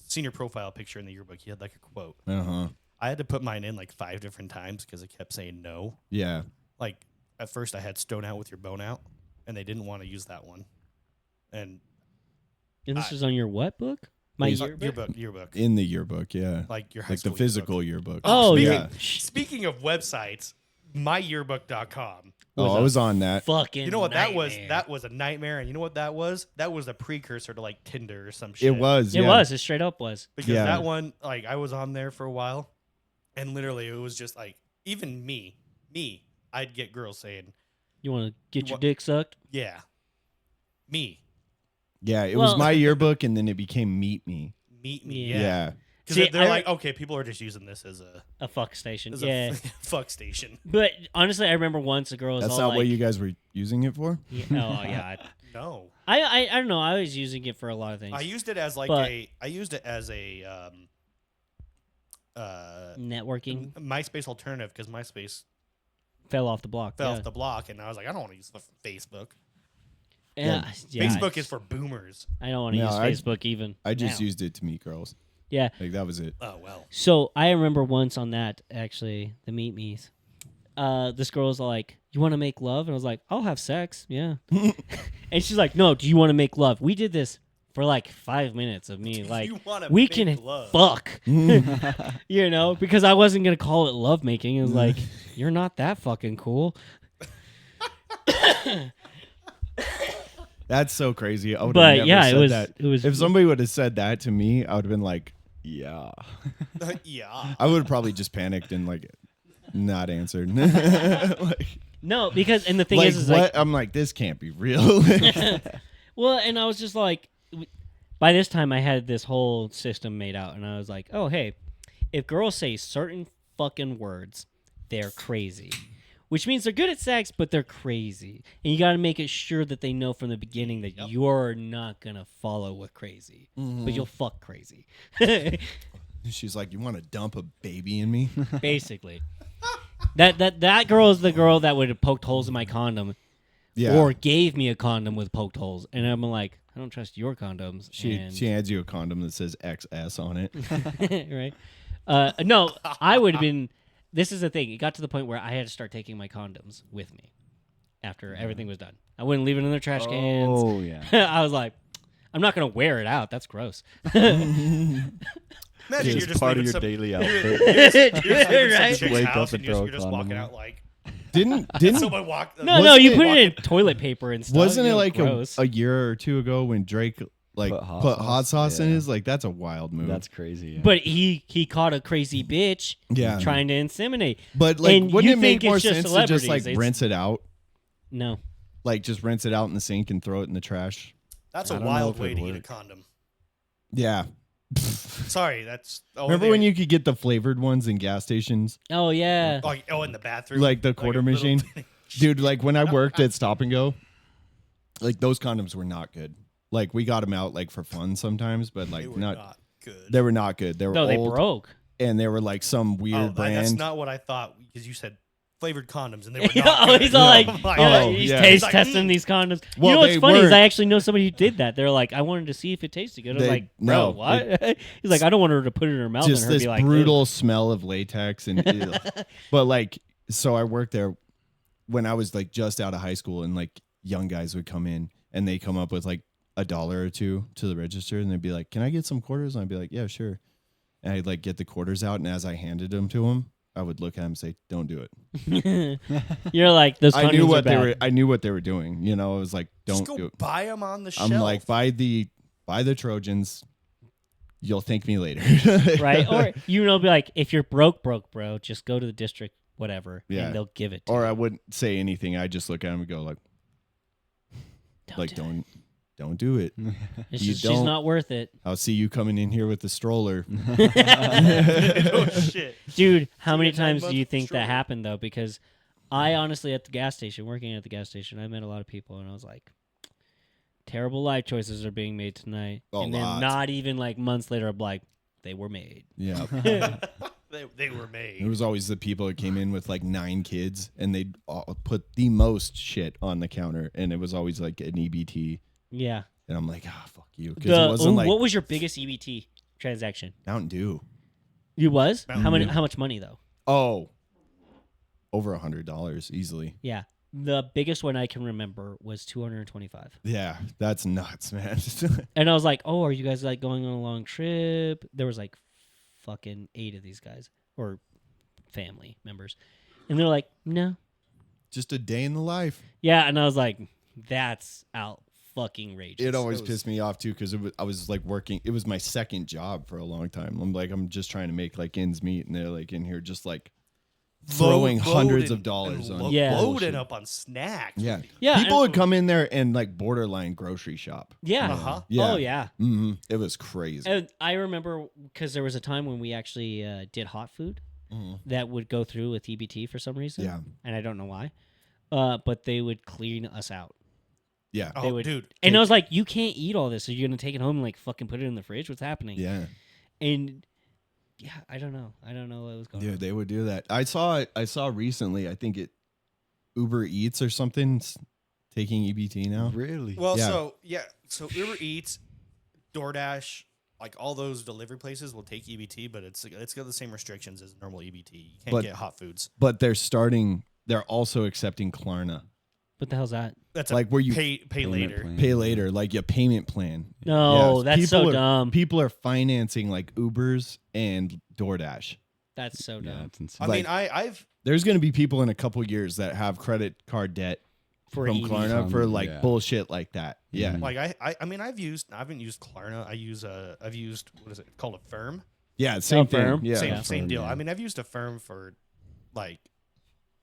senior profile picture in the yearbook you had like a quote. Uh-huh. I had to put mine in like 5 different times because it kept saying no. Yeah. Like at first I had stone out with your bone out and they didn't want to use that one. And this is on your what book? My Please. yearbook? yearbook. In the yearbook, yeah. Like your high Like the school physical yearbook. Oh, speaking, yeah. Speaking of websites, myyearbook.com. Oh, I was on that. Fucking You know what that was? nightmare. That was a nightmare. And you know what that was? That was a precursor to like Tinder or some shit. It was. It yeah. was. It straight up was. Because Yeah. that one, like I was on there for a while and literally it was just like, even me, I'd get girls saying, You want to get your What- dick sucked? yeah, me. Yeah, it Well- was my yearbook, and then it became Meet Me. Meet me. Yeah. Yeah. Because See, they're I- like, okay, people are just using this as A fuck station. a Yeah. fuck station. But honestly, I remember once a girl was That's all not like, what you guys were using it for. Yeah, oh yeah. No. I don't know. I was using it for a lot of things. I used it as like But- Networking MySpace alternative because MySpace fell off the block. fell yeah. off the block, and I was like, I don't want to use Facebook. Yeah, Facebook is for boomers. I don't want to No, use Facebook even. I just now. used it to meet girls. Yeah. Like that was it. Oh well. So I remember once on that actually the Meet Me's. This girl was like, "You want to make love?" And I was like, "I'll have sex, yeah." And she's like, "No, do you want to make love?" We did this for like 5 minutes of me like, You wanna we make can love. fuck, you know, because I wasn't gonna call it love making. It was like, you're not that fucking cool. That's so crazy. I would But, have never yeah, it said was- that. it was- If somebody would have said that to me, I would have been like, Yeah. Yeah. I would have probably just panicked and like not answered. like, No, because and the thing like, is what? like, I'm like, this can't be real. well, and I was just like, by this time I had this whole system made out, and I was like, oh hey, if girls say certain fucking words, they're crazy. Which means they're good at sex, but they're crazy. And you got to make it sure that they know from the beginning that you're not going to follow with crazy. But you'll fuck crazy. She's like, you want to dump a baby in me? Basically. That girl is the girl that would have poked holes in my condom. Yeah. Or gave me a condom with poked holes. And I'm like, I don't trust your condoms. She hands you a condom that says XS on it. Right? No, I would have been... This is the thing. It got to the point where I had to start taking my condoms with me after everything was done. I wouldn't leave it in their trash cans. Oh, yeah. I was like, I'm not going to wear it out. That's gross. Imagine It's you're just part of leaving your some- daily you're- outfit. You're just leaving some Right? chick's Wake up house and and throw you're a just condom walking on. out like. Didn't Someone walked. No, Wasn't you it- put it in toilet paper and stuff. Wasn't you it know, like gross. a year or two ago when Drake like Put put hot hot sauce? sauce in Yeah. his? Like that's a wild move. That's crazy. Yeah. But he caught a crazy bitch Yeah. trying to inseminate. But like, And wouldn't you it make think it's more just sense to just like celebrities. It's- rinse it out? No. Like just rinse it out in the sink and throw it in the trash. That's I a don't know wild if way it'd to eat a work. condom. Yeah. Sorry, that's. Oh, Remember when you could get the flavored ones in gas stations? Oh, yeah. Oh, in the bathroom, Like the a quarter little machine? thing. Dude, like when I worked at Stop and Go, like those condoms were not good. Like we got them out like for fun sometimes, but like They were not, not good. They were not good. They were No, they old, broke. and they were like some weird brand. That's not what I thought because you said flavored condoms and they were Oh, not good. he's all like, I'm oh, he's yeah. taste He's like, testing "Mm." these condoms. Well, you know what's they funny is I weren't. actually know somebody who did that. They're like, I wanted to see if it tasted good. I was They- like, bro, no, what? He's like, I don't want her to put it in her mouth just and her this be like, brutal smell of latex and ew. But like, so I worked there when I was like just out of high school, and like young guys would come in and they come up with like $1 or $2 to the register, and they'd be like, can I get some quarters? And I'd be like, yeah, sure. And I'd like get the quarters out, and as I handed them to him, I would look at him and say, don't do it. You're like, those condoms I knew what are they bad. were. I knew what they were doing. You know, I was like, Just don't go do it. buy them on the shelf. I'm like, buy the Trojans. You'll thank me later. Right? Or, you know, be like, if you're broke, bro, just go to the district, whatever, Yeah. and they'll give it to Or you. I wouldn't say anything. I just look at him and go like, don't do it. It's you just, she's don't- not worth it. I'll see you coming in here with the stroller. oh shit. Dude, how many a times do 9-month you think stroller. that happened, though? Because I honestly, at the gas station, working at the gas station, I met a lot of people, and I was like, terrible life choices are being made tonight. A and then lot. not even like months later, I'm like, they were made. Yeah. They were made. It was always the people that came in with like 9 kids, and they'd all put the most shit on the counter, and it was always like an EBT. Yeah. And I'm like, fuck you. Because it wasn't like what was your biggest EBT transaction? Mountain Dew. You was? Mountain How many? Dew. How much money though? Oh, over $100 easily. Yeah. The biggest one I can remember was 225. Yeah, that's nuts, man. And I was like, "Oh, are you guys like going on a long trip?" There was like fucking 8 of these guys or family members. And they're like, "No." Just a day in the life. Yeah, and I was like, "That's out fucking rageous." It always pissed me off too because I was like working. It was my second job for a long time. I'm just trying to make like ends meet, and they're like in here just like throwing hundreds of loading dollars and on Yeah. loading bullshit. up on snacks. Yeah. Yeah, People and- would come in there and like borderline grocery shop. Yeah. Uh-huh. Yeah. Oh yeah. hmm It was crazy. And I remember because there was a time when we actually did hot food Mhm. that would go through with EBT for some reason. Yeah. And I don't know why. But they would clean us out. Yeah. Oh, They would- dude. And I was like, you can't eat all this. So you're going to take it home and like fucking put it in the fridge? What's happening? Yeah. And yeah, I don't know. I don't know what was going Yeah, on. they would do that. I saw recently, I think Uber Eats or something taking EBT now. Really? Well, Yeah. so Uber Eats, DoorDash, like all those delivery places will take EBT, but it's got the same restrictions as normal EBT. You can't But- get hot foods. But they're also accepting Klarna. What the hell's that? That's Like where you pay Payment later. plan. pay later, like your payment plan. No, Yes, that's so people are- dumb. People are financing like Ubers and DoorDash. That's so Yeah, dumb. it's insane. I Like- mean, I've There's going to be people in a couple years that have credit card debt For from EBT. Klarna for like Yeah. bullshit like that. Yeah. Mhm. like I mean I haven't used Klarna. I've used what is it called, Affirm? Yeah, same thing. Affirm. Yeah. Same Yeah. same deal. Yeah. I mean I've used Affirm for like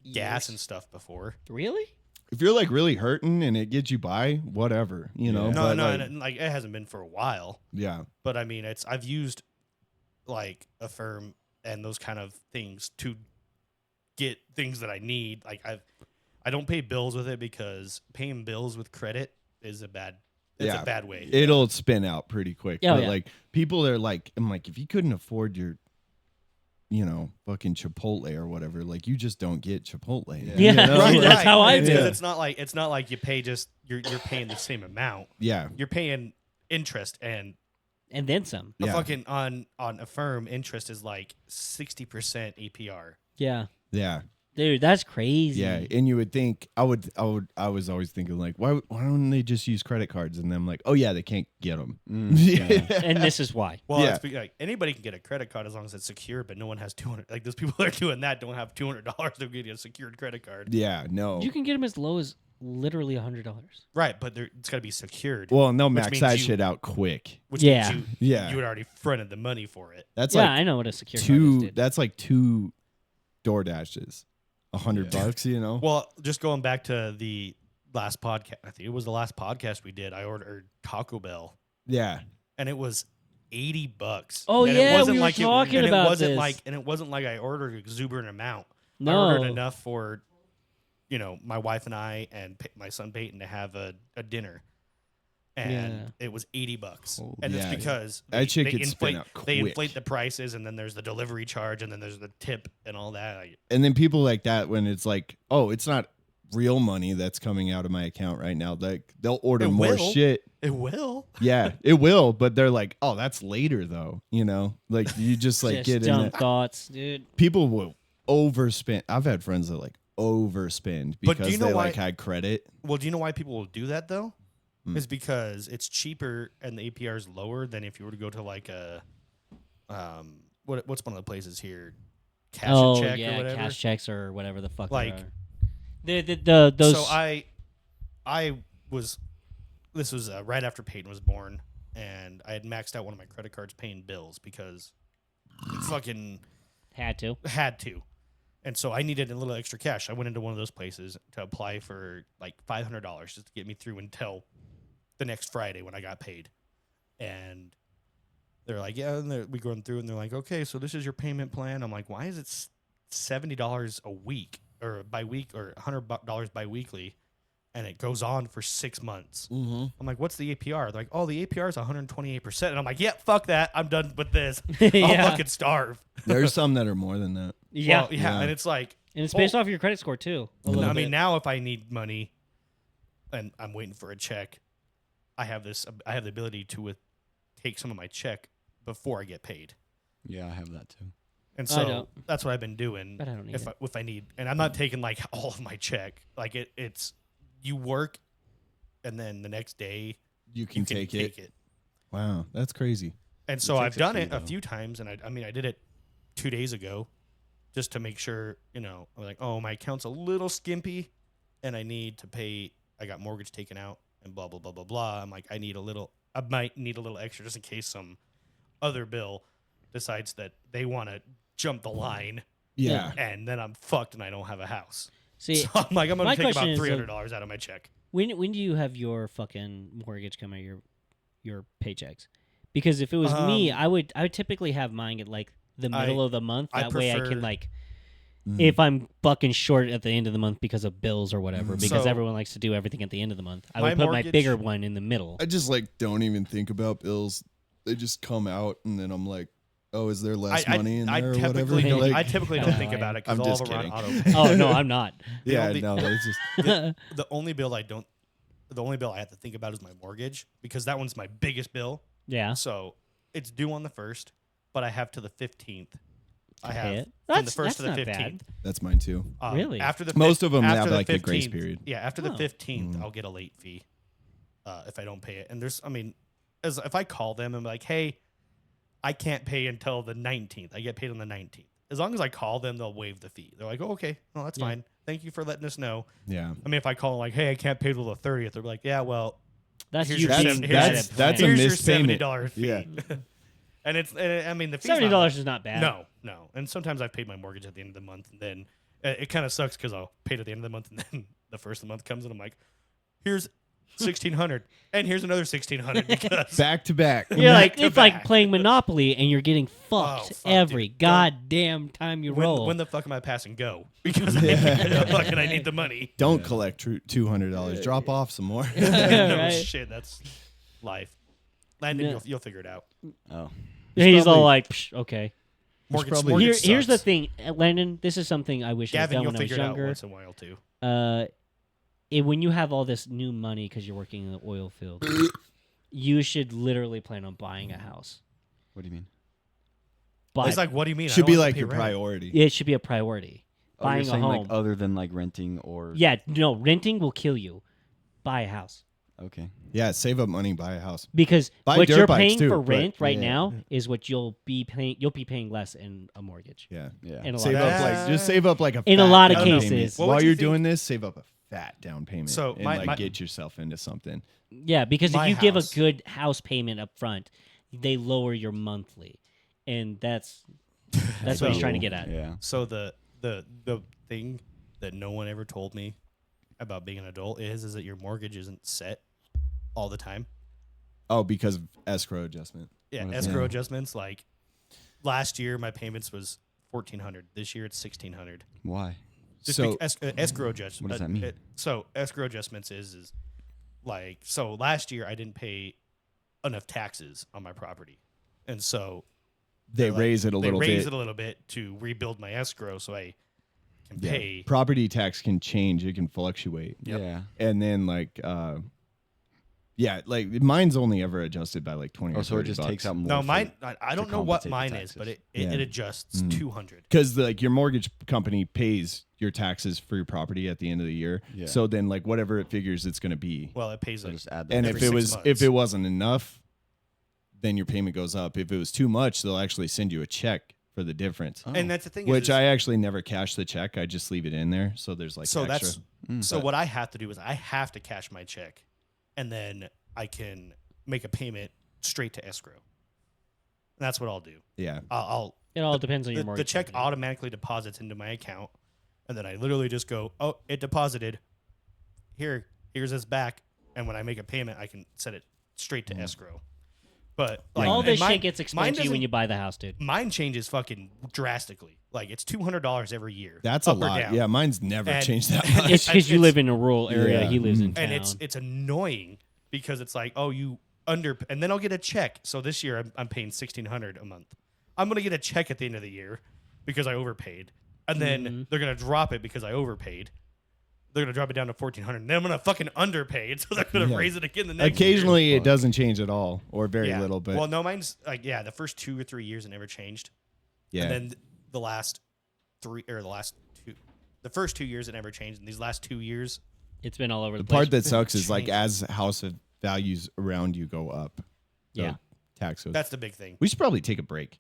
gas and stuff before. Really? If you're like really hurting and it gets you by, whatever, you know. Yeah. No, but, no, like, and, like it hasn't been for a while. yeah. But I mean I've used like Affirm and those kind of things to get things that I need. Like I don't pay bills with it because paying bills with credit is a bad Yeah. a bad way. It'll spin out pretty quick. Oh, but yeah. like people are like, I'm like, if you couldn't afford your, fucking Chipotle or whatever, like you just don't get Chipotle. Yeah. Yeah, you know? right, Like, that's how I It's- do. It's not like you pay just you're paying the same amount. Yeah. You're paying interest and And then some. a Yeah. fucking on Affirm interest is like 60% APR. Yeah. Yeah. Dude, that's crazy. Yeah. And you would think I was always thinking like, why don't they just use credit cards? And then I'm like, oh yeah, they can't get them. yeah. And this is why. Well, Yeah. it's like anybody can get a credit card as long as it's secure, but no one has 200. Like those people that are doing that don't have $200 to get a secured credit card. Yeah. No. You can get them as low as literally $100. Right, but it's got to be secured. Well, and they'll which max means that you- shit out quick. which Yeah. means Yeah. you had already fronted the money for it. That's Yeah, like I know what a secure card is, two. dude. That's like two DoorDashes. $100, you know. Well, just going back to the last podcast, I think it was the last podcast we did. I ordered Taco Bell, Yeah. and it was $80. Oh, And yeah, it wasn't we were like talking and about it wasn't this. like, and it wasn't like I ordered an exuberant amount. No. I ordered enough for, my wife and I and my son Peyton to have a dinner, and Yeah. it was $80. Holy And Yeah. it's because That shit could spin inflate out they quick. inflate the prices, and then there's the delivery charge, and then there's the tip and all that. And then people like that when it's like, oh, it's not real money that's coming out of my account right now. Like they'll order It more will. shit. It will. Yeah, it will, but they're like, oh, that's later though. Like you just like Just get in dumb it. thoughts, dude. People will overspend. I've had friends that like overspend But do because you know they why- like had credit. Well, do you know why people will do that though? Hmm. Is because it's cheaper and the APR is lower than if you were to go to like a, what's one of the places here, Cash and Check or whatever. cash checks or whatever the fuck. Like- they are. Those. So this was right after Peyton was born, and I had maxed out one of my credit cards paying bills because it fucking had to. had to. And so I needed a little extra cash. I went into one of those places to apply for like $500 just to get me through until the next Friday when I got paid. And they're like, yeah, and we going through and they're like, okay, so this is your payment plan. I'm like, why is it $70 a week or by week or $100 bi-weekly? And it goes on for 6 months. Mm-hmm. I'm like, what's the APR? They're like, oh, the APR is 128%. And I'm like, yeah, fuck that. I'm done with this. I'll Yeah. fucking starve. There's some that are more than that. Yeah. Well, yeah. Yeah. And it's like, And it's based off your credit score too. a little I mean, bit. now if I need money and I'm waiting for a check, I have the ability to take some of my check before I get paid. Yeah, I have that too. And I so don't. that's what I've been doing. But I don't need if it. I need, and I'm not taking like all of my check. Like it's you work, and then the next day You can, you can take it. Wow, that's crazy. And so It I've takes a done few, it a though. few times, and I did it 2 days ago, just to make sure. I'm like, oh, my account's a little skimpy, and I need to pay. I got mortgage taken out, and blah blah blah blah blah. I'm like, I might need a little extra just in case some other bill decides that they want to jump the line. Yeah. and then I'm fucked and I don't have a house. See, So I'm like, I'm my gonna take question about is, $300 out of my check. when do you have your fucking mortgage come out of your paychecks? Because if it was me, I would typically have mine at like the middle of the month. I That way I prefer- can like, Mm. if I'm bucking short at the end of the month because of bills or whatever, because So- everyone likes to do everything at the end of the month, I My would put my mortgage- bigger one in the middle. I just like don't even think about bills. They just come out, and then I'm like, "Oh, is there less money in there or whatever?" I typically don't think about it because I'm all just of them are on kidding. auto pay. Oh no, I'm not. Yeah, only- no, it's just The only bill I have to think about is my mortgage because that one's my biggest bill. Yeah. So it's due on the 1st, but I have to the 15th. I pay have it? from That's- the 1st to the that's not 15th. bad. that's mine too. Really? After the Most of them after have the like a grace 15th period. Yeah, after the Oh. 15th, I'll get a late fee if I don't pay it. And if I call them and be like, hey, I can't pay until the 19th. I get paid on the 19th. As long as I call them, they'll waive the fee. They're like, oh, okay, no, that's Yeah. fine. Thank you for letting us know. Yeah, I mean, if I call like, hey, I can't pay till the 30th, they're like, yeah, well, That's here's you your being seven- bad here's- at that's a planning. here's your missed payment. $70 fee. Yeah. And the fee's $70 is not bad. No. And sometimes I've paid my mortgage at the end of the month, and then it kind of sucks because I'll pay it at the end of the month, and then the first of the month comes, and I'm like, here's $1,600, and here's another $1,600 because back to back. You're like, Back to it's like back. playing Monopoly and you're getting Oh, fucked fuck, every dude. goddamn time you roll. when the fuck am I passing go? Because I need the money. Don't collect $200. Drop off some more. No Right. shit, that's life. Landon, Yeah. you'll figure it out. Oh, He's all probably- like, Psh, okay. Mortgage, probably- mortgage Here's the sucks. thing, Landon. This is something I wish I Gavin, had you'll done when I was figure it out younger. once in a while too. When you have all this new money because you're working in the oil field, you should literally plan on buying a house. what do you mean? But It's like, what do you mean? I Should don't be have to like pay your rent. priority. it should be a priority. Oh, you're Buying a saying home. like other than like renting or Yeah, no, renting will kill you. Buy a house. Okay. Yeah, save up money, buy a house. Because Buy what dirt you're bikes paying too, for but- rent right Yeah. now is what you'll be paying less in a mortgage. Yeah. Yeah. In a lot Save of up cases. like just save up like a In a fat lot of down cases. payment. What While would you you're think- doing this, save up a fat down payment So and my- like my- get yourself into something. Yeah, because if My you give a house- good house payment up front, they lower your monthly, and that's what he's trying to get at. Yeah. So the thing that no one ever told me about being an adult is that your mortgage isn't set all the time. Oh, because of escrow adjustment. Yeah, What is escrow that? adjustments. Like last year, my payments was $1,400. This year, it's $1,600. Why? Just So escrow adjustments. What does that mean? So escrow adjustments is like, so last year I didn't pay enough taxes on my property, and so they like- raise it a little They raise bit. it a little bit to rebuild my escrow, so I can Yeah. pay. Property tax can change, it can fluctuate. Yep. Yeah. And then like yeah, like mine's only ever adjusted by like 20 Oh, or so it 30 just bucks. takes out more. No, for- mine. I don't to know what compensate for mine is, taxes. but it Yeah. adjusts Mm. 200. Because like your mortgage company pays your taxes for your property at the end of the year. Yeah. So then like whatever it figures it's going to be. Well, it pays So like just add that. And every if it 6 was months. if it wasn't enough, then your payment goes up. If it was too much, they'll actually send you a check for the difference. Oh. and that's the thing. Which is, I actually never cash the check. I just leave it in there. So there's like so extra. that's so what I have to do is I have to cash my check, and then I can make a payment straight to escrow. And that's what I'll do. Yeah. I'll It all depends on your the mortgage. check company. automatically deposits into my account, and then I literally just go, oh, it deposited. Here's this back, and when I make a payment, I can set it straight to escrow. But like, all and this mine- shit gets mine explained to you when doesn't- you buy the house, dude. Mine changes fucking drastically. Like it's $200 every year. That's a up or lot. down. Yeah, mine's never And- changed that and much. It's because you it's- live in a rural area. Yeah. He lives in town. and it's annoying because it's like, oh, you under, and then I'll get a check. So this year I'm paying $1,600 a month. I'm gonna get a check at the end of the year because I overpaid, and then they're gonna drop it because I overpaid. They're gonna drop it down to $1,400. And then I'm gonna fucking underpaid, so they're gonna Yeah. raise it again the next Occasionally year. it doesn't change at all or very Yeah. little, but well, no, mine's like the first 2 or 3 years it never changed, yeah. and then the first 2 years it never changed, and these last 2 years, It's been all over the, the place. part that sucks is like Change. as house values around you go up. the Yeah. Tax goes. that's the big thing. We should probably take a break.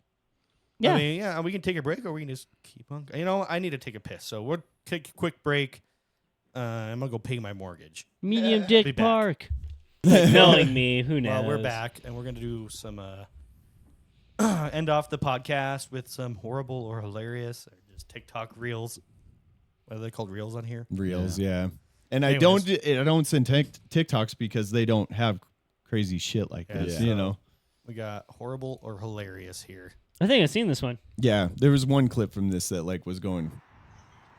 Yeah. I mean, yeah, we can take a break or we can just keep on. You know, I need to take a piss, so we'll take a quick break. I'm gonna go pay my mortgage. Medium be Dick back. Park. Knowing me, who knows? Well, we're back, and we're gonna do some end off the podcast with some horrible or hilarious or just TikTok reels. What are they called? Reels on here? Reels, yeah. And Anyways. I don't send TikToks because they don't have crazy shit like Yeah, this, so you know. We got horrible or hilarious here. I think I've seen this one. Yeah, there was one clip from this that like was going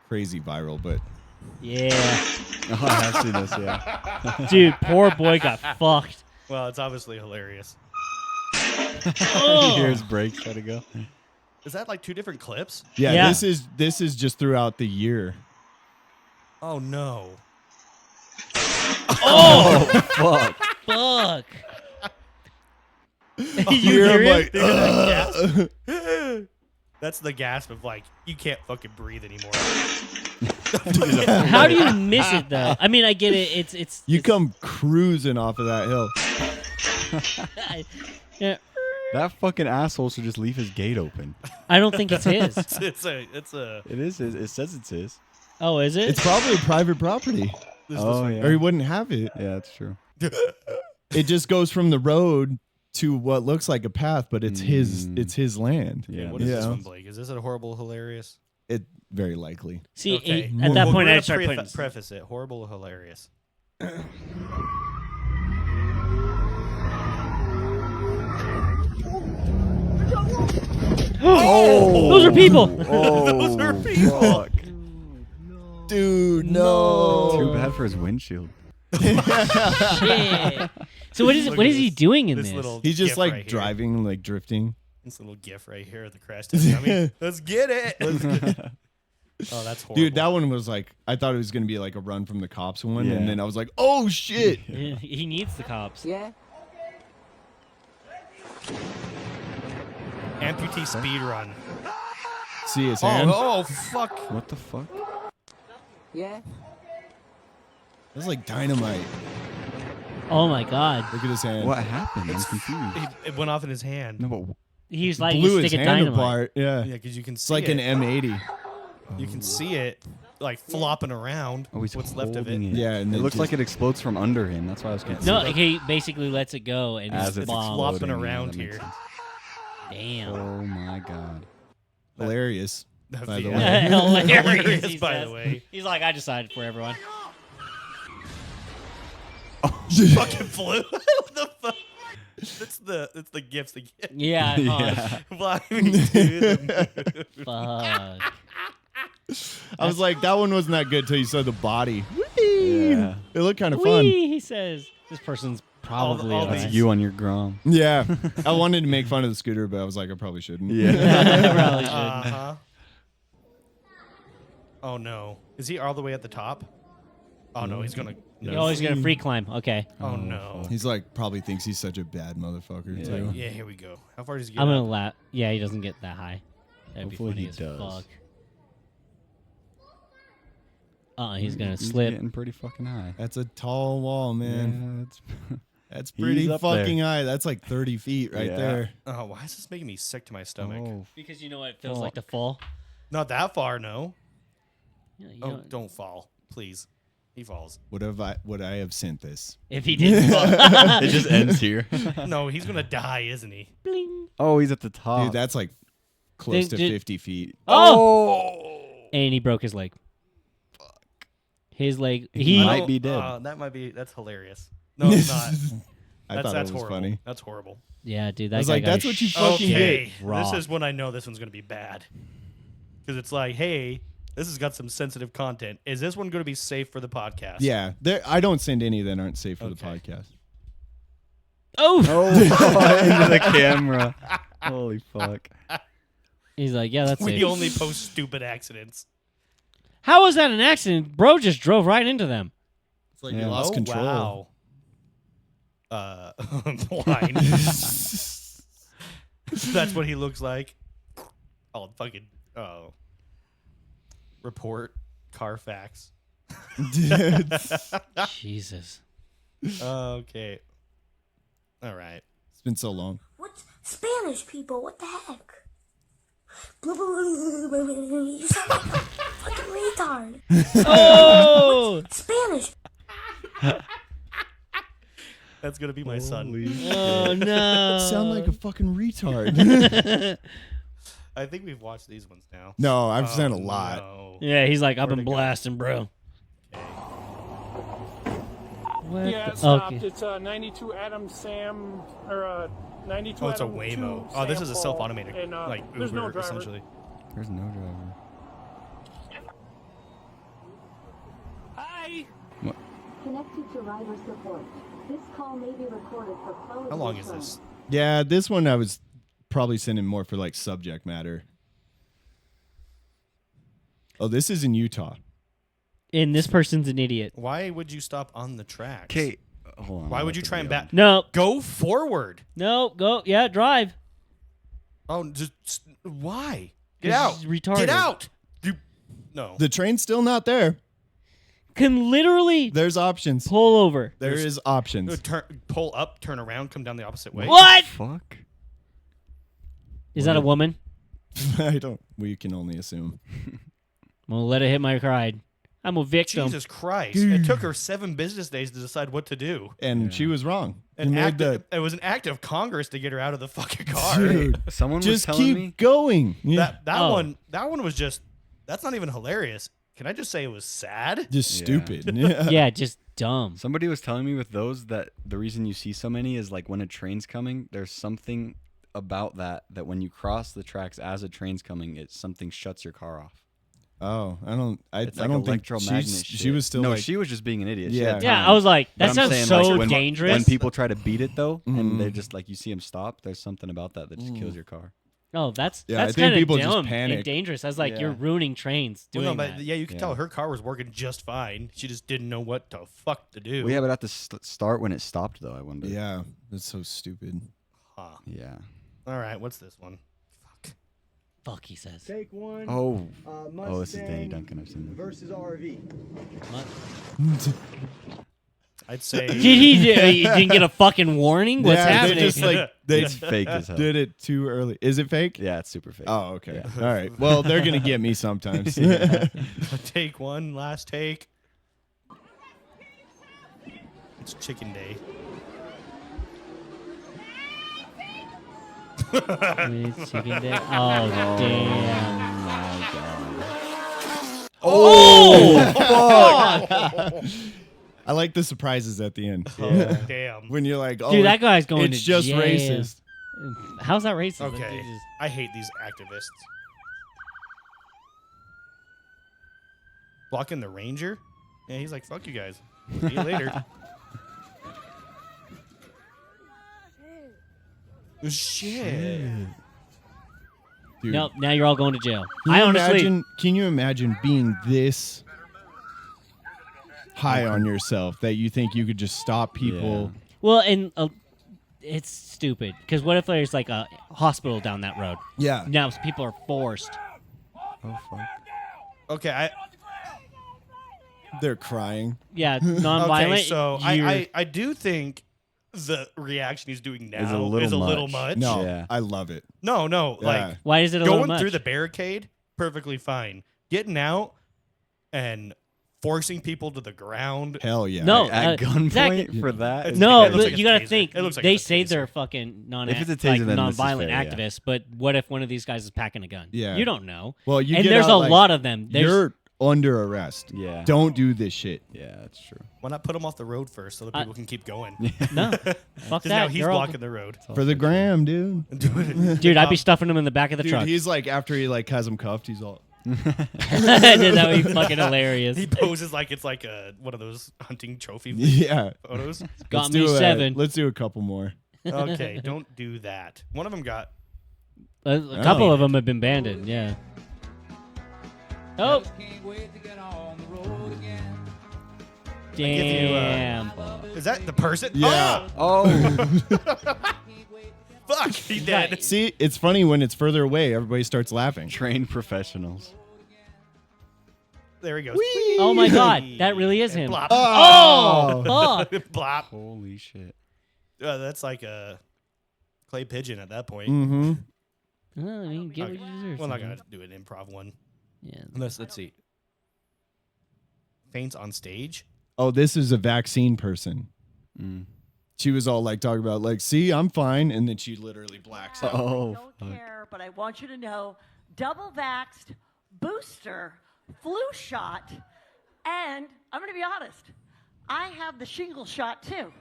crazy viral, but Yeah. Oh, I have seen this, yeah. Dude, poor boy got fucked. Well, it's obviously hilarious. Here's brakes, try to go. Is that like two different clips? yeah, Yeah. this is just throughout the year. Oh no. Fuck. Fuck. You hear like, That's the gasp of like, you can't fucking breathe anymore. How do you miss it though? I mean, I get it. It's you it's- come cruising off of that hill. Yeah, That fucking asshole should just leave his gate open. I don't think it's his. it's a It is his. It says it's his. Oh, is it? It's probably private property, Oh, yeah. or he wouldn't have it. Yeah, that's true. It just goes from the road to what looks like a path, but it's his land. Yeah. What is this Yeah. one, Blake? Is this a horrible, hilarious? It very likely. See, Okay. at that Well, point, we're I gonna start putting. preface it. Horrible, or hilarious. Those are people. Oh, are people. fuck. Dude, no. Too bad for his windshield. Shit. So what is Look what at is he this- doing in this this? little He's just gif like right here. driving, like drifting. This little gif right here of the crash test dummy. Let's get it. Oh, that's horrible. Dude, that one was like, I thought it was going to be like a run from the cops one. Yeah. And then I was like, oh shit. He needs the cops. Yeah. amputee speed run. See his hand? Oh, fuck. What the fuck? Yeah. That's like dynamite. Oh my god. Look at his hand. What happened? I'm confused. It went off in his hand. No, but He's like Blew you his stick a hand dynamite. apart. Yeah. Yeah, because you can see It's like it. an M80. You can see it like flopping around. oh, he's what's left of it. holding Yeah, and it it looks just- like it explodes from under him. That's why I was confused. No, he basically lets it go and As it's it's bomb. flopping exploding, around that makes here. sense. Damn. Oh my god. Hilarious. By the Yeah. way. Hilarious, he by says. the way. He's like, I decided for everyone. Fucking flew. What the fuck? It's the gifts. The gift. Yeah. I know. Yeah. Flying to the moon. Fuck. I was like, that one wasn't that good till you saw the body. Yeah. It looked kind of fun. Whee, he says. This person's probably all a these- That's you on your Grom. Yeah. I wanted to make fun of the scooter, but I was like, I probably shouldn't. Yeah. Probably should. Uh-huh. Oh no. Is he all the way at the top? Oh no, he's gonna. Oh, he's gonna free climb. Okay. Oh no. He's like, probably thinks he's such a bad motherfucker, too. Yeah, here we go. How far does he get? I'm up? gonna laugh. Yeah, he doesn't get that high. That'd Hopefully be he funny as does. fuck. He's gonna He's slip. getting pretty fucking high. That's a tall wall, man. Yeah, it's That's He's pretty up fucking there. high. That's like 30 feet right Yeah. there. Oh, why is this making me sick to my stomach? Oh, Because you know what it feels like to fall. Not that far, no. You Oh, know, don't fall, please. He falls. Would I have sent this? if he didn't fall. it just ends here. No, he's gonna die, isn't he? Bling. Oh, he's at the top. Dude, that's like close to Did- 50 feet. Oh! And he broke his leg. His leg. He might don't- be dead. That's hilarious. No, it's not. I thought that's it was horrible. funny. That's horrible. Yeah, dude. That I was guy like, got that's what you fucking Okay, get. rocked. this is when I know this one's gonna be bad. Because it's like, hey, this has got some sensitive content. Is this one gonna be safe for the podcast? Yeah, I don't send any that aren't safe for the Okay. podcast. Oh! into the camera. Holy fuck. He's like, yeah, that's We safe. only post stupid accidents. How was that an accident? Bro just drove right into them. It's like Yeah. you lost control. Wow. Blind. That's what he looks like. Oh, fucking. Oh. Report Carfax. Jesus. Okay. All right. It's been so long. What's Spanish people? What the heck? You sound like a fucking retard. Oh! Spanish. That's going to be my son. Oh, no. Sound like a fucking retard. I think we've watched these ones now. No, I've seen a Oh, lot. no. Yeah, he's like, I've Where'd been it go? blasting, bro. Okay. What Yeah, the- it stopped. okay. It's a 92 Adam Sam or a 92 Oh, it's a Adam Waymo. 2 Oh, this is a Sam self-automated, Paul, and, like Uber, there's no driver. essentially. There's no driver. Hi. Connected to rider support. This call may be recorded for quality How long is assurance. this? Yeah, this one I was probably sending more for like subject matter. Oh, this is in Utah. And this person's an idiot. Why would you stop on the tracks? Okay, hold on. Why I'll would let you the try and video back? No, Go forward. no, go. Yeah, drive. Oh, just why? Get 'Cause out. he's retarded. Get out. No. The train's still not there. Can literally There's options. pull over. There is options. Pull up, turn around, come down the opposite way. What? Fuck. Is that a woman? I don't. We can only assume. I'm gonna let it hit my ride. I'm a victim. Jesus Christ! It took her 7 business days to decide what to do. And she was wrong. An He act, made it was an act of Congress to get her out of the fucking car. Dude, Someone was just telling keep me. going. Yeah. That Oh. one was just. That's not even hilarious. Can I just say it was sad? Just Yeah. stupid. Yeah. Yeah, just dumb. Somebody was telling me with those that the reason you see so many is like when a train's coming, there's something about that when you cross the tracks as a train's coming, something shuts your car off. Oh, I don't. It's I like don't think electromagnet she shit. was still no, like. she was just being an idiot. She Yeah. had Yeah, time. I was like, But that I'm sounds saying, so like, when, dangerous. When people try to beat it though, Mhm. and they're just like you see them stop, there's something about that just kills your car. Oh, that's Yeah, I that's think kind of people just dumb panic. and dangerous. I was like, Yeah. you're ruining trains Well, doing no, but that. yeah, you can tell Yeah. her car was working just fine. She just didn't know what the fuck to do. Well, yeah, but at the start when it stopped though, I wonder. Yeah, that's so stupid. Huh. Yeah. All right, what's this one? Fuck, he says. Take one. Oh. Oh, this is Danny Duncan. I've seen this. Versus RV. I'd say. Did he? You didn't get a fucking warning? What's yeah, happening? they just like they It's fake as hell. did it too early. Is it fake? Yeah, it's super fake. Oh, okay. Yeah. All right. Well, they're gonna get me sometimes. Take one, last take. It's chicken day. It's chicken day. Oh, damn. my god. Oh, I like the surprises at the end. Oh, damn. When you're like, oh, Dude, that guy's going it's to just jail. racist. How's that racist? Okay. I hate these activists. Blocking the ranger? Yeah, he's like, fuck you guys. See you later. Shit. Dude. Nope, now you're all going to jail. Can I you honestly. imagine, can you imagine being this high on yourself that you think you could just stop people? Well, and it's stupid because what if there's like a hospital down that road? Yeah. Now people are forced. Oh fuck. Okay, They're crying. Yeah, nonviolent. okay, so you're- I do think the reaction he's doing now Is is a a little little much. much. No, Yeah. I love it. No, Yeah. like Why is it a little going much? through the barricade, perfectly fine. Getting out and forcing people to the ground. Hell yeah. No, At gunpoint Zach- for that? It's- No, it looks but like you a got to taser. think. It looks like They it's a say taser. they're fucking If it's a taser, then this is nonviolent fair, yeah. activists. But what if one of these guys is packing a gun? Yeah. You don't know. Well, you and get there's out, a like, lot of them. There's, You're under arrest. Yeah. Don't do this shit. Yeah, that's true. Why not put them off the road first so that people can keep going? no, fuck Because that. now he's You're all- blocking the road. For the gram, dude. Dude, I'd be stuffing them in the back of the Dude, truck. he's like, after he like has him cuffed, he's all. That would be fucking hilarious. He poses like it's like one of those hunting trophy Yeah. photos. Got Let's me do 7. Let's do a couple more. Okay, don't do that. One of them got. A couple of them have been banded. Yeah. Oh. Damn. Is that the person? Yeah. Oh. Fuck, he's dead. See, it's funny when it's further away, everybody starts laughing. Trained professionals. There he goes. Oh my god, that really is him. Blop. Oh, fuck. Blop. Holy shit. That's like a clay pigeon at that point. Mm-hmm. Well, I mean, get what you deserve. We're not son. gonna do an improv one. Yeah. Let's see. Faints on stage. Oh, this is a vaccine person. Mm. She was all like talking about like, see, I'm fine, and then she literally blacks out. Oh, Don't care, but I want you to know, double vaxxed, booster, flu shot, and I'm going to be honest, I have the shingle shot too.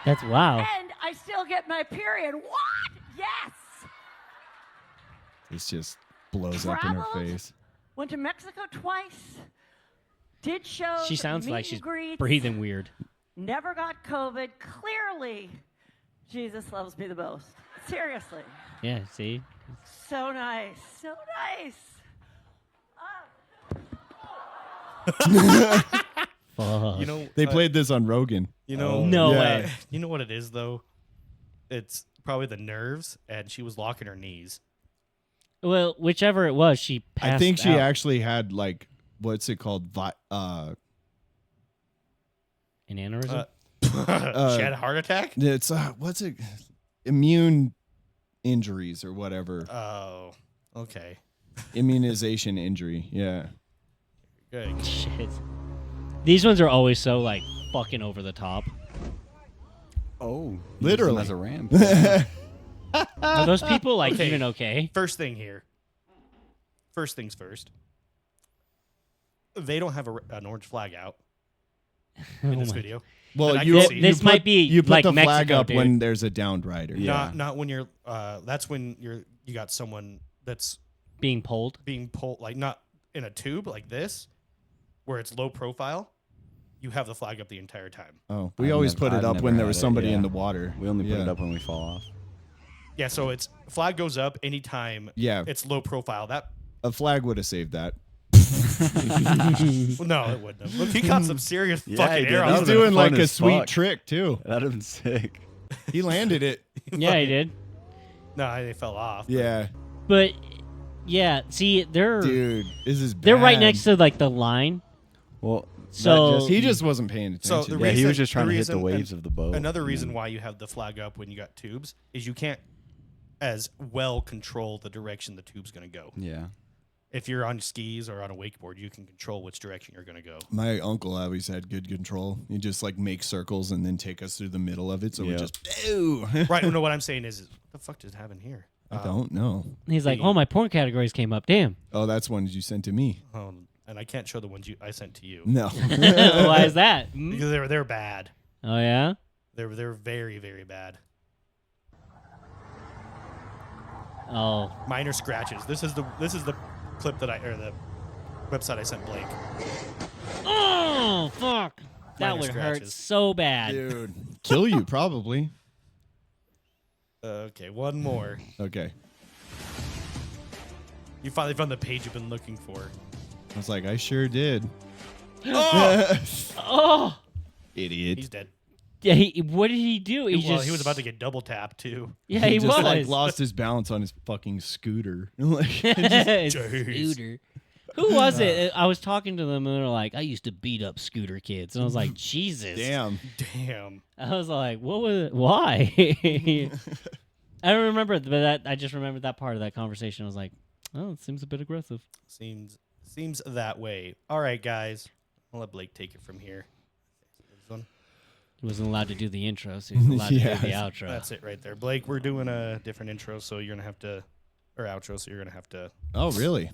That's wow. And I still get my period. What? Yes. This just blows up in her Traveled, face. Went to Mexico twice. Did shows. She sounds meet like and she's greets, breathing weird. Never got COVID. Clearly, Jesus loves me the most. Seriously. Yeah, see? So nice. So nice. Fuck. You know, They played this on Rogan. You know, No yeah. way. You know what it is though? It's probably the nerves, and she was locking her knees. Well, whichever it was, she passed I think she out. actually had like, what's it called? An aneurysm? She had a heart attack. It's what's it? Immune injuries or whatever. Oh, okay. Immunization injury. Yeah. Good. Shit. These ones are always so like fucking over the top. Oh, Literally. as a ramp. Are those people like Okay. even okay? First thing here. First things first. They don't have an orange flag out in this my- video. Well, that I you, can Th- see. you this put- might be you put like the flag Mexico, up dude. when there's a downed rider. Yeah. Not when you're. That's when you got someone that's Being pulled. being pulled, like not in a tube like this, where it's low profile. You have the flag up the entire time. Oh, we I've always never- put it I've up never when there had was it, somebody yeah. in the water. We only put Yeah. it up when we fall off. Yeah, so it's flag goes up anytime. Yeah. It's low profile. That A flag would have saved that. well, no, it wouldn't have. Look, he caught some serious Yeah, fucking he did. air. That out He's of would've it. been doing like fun a as sweet fuck. trick too. That'd have been sick. He landed it. Yeah, he did. No, they fell off. Yeah, But yeah, see, they're dude, this is bad. they're right next to like the line. Well, So- He just wasn't paying So attention. the yeah, he reason- was just trying the to hit the reason- waves of the boat. Another and reason then- why you have the flag up when you got tubes is you can't as well control the direction the tube's going to go. Yeah. If you're on skis or on a wakeboard, you can control which direction you're going to go. My uncle always had good control. He just like make circles and then take us through the middle of it. So we Yeah. just ew. Right. No, what I'm saying is what the fuck does it happen here? I don't know. He's like, "Oh, my porn categories came up. Damn." Oh, that's ones you sent to me. And I can't show the ones I sent to you. No. Why is that? Hmm? Because they're bad. Oh yeah. They're very, very bad. Oh, Minor scratches. This is the clip that the website I sent Blake. oh, fuck. That Minor would hurt scratches. so bad. Dude. Kill you, probably. Okay, one more. Okay. You finally found the page you've been looking for. I was like, I sure did. Oh, Idiot. He's dead. yeah. What did he do? He was about to get double tapped too. Yeah, he just was. like lost his balance on his fucking scooter. Like, Scooter. Who was it? I was talking to them and they were like, "I used to beat up scooter kids," and I was like, "Jesus." damn. Damn. I was like, "What was it? Why?" I don't remember, but I just remembered that part of that conversation. I was like, "Oh, it seems a bit aggressive." Seems that way. All right, guys. I'll let Blake take it from here. This one. He wasn't allowed to do the intro, so he was allowed Yeah. to do the outro. That's it right there. Blake, we're doing a different intro, so you're gonna have to, or outro, so you're gonna have to. Oh, really?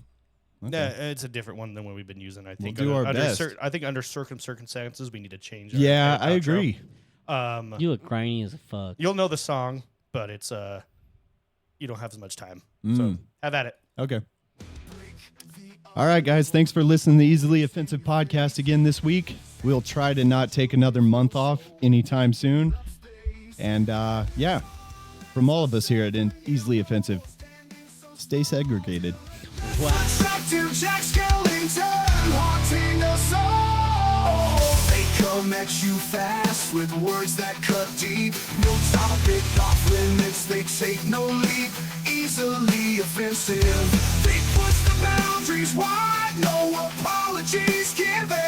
Okay. Yeah, it's a different one than what we've been using. I think. do our best. I think under certain circumstances, we need to change. Yeah, our I outro. agree. You look grimy as a fuck. You'll know the song, but it's you don't have as much time. So Mm. have at it. Okay. All right, guys. Thanks for listening to the Easily Offensive podcast again this week. We'll try to not take another month off anytime soon. And yeah, from all of us here at Easily Offensive, stay segregated. Attractive Jack Skellington haunting us all. They come at you fast with words that cut deep. No topic off limits, they take no leap. Easily offensive. They push the boundaries wide, no apologies given.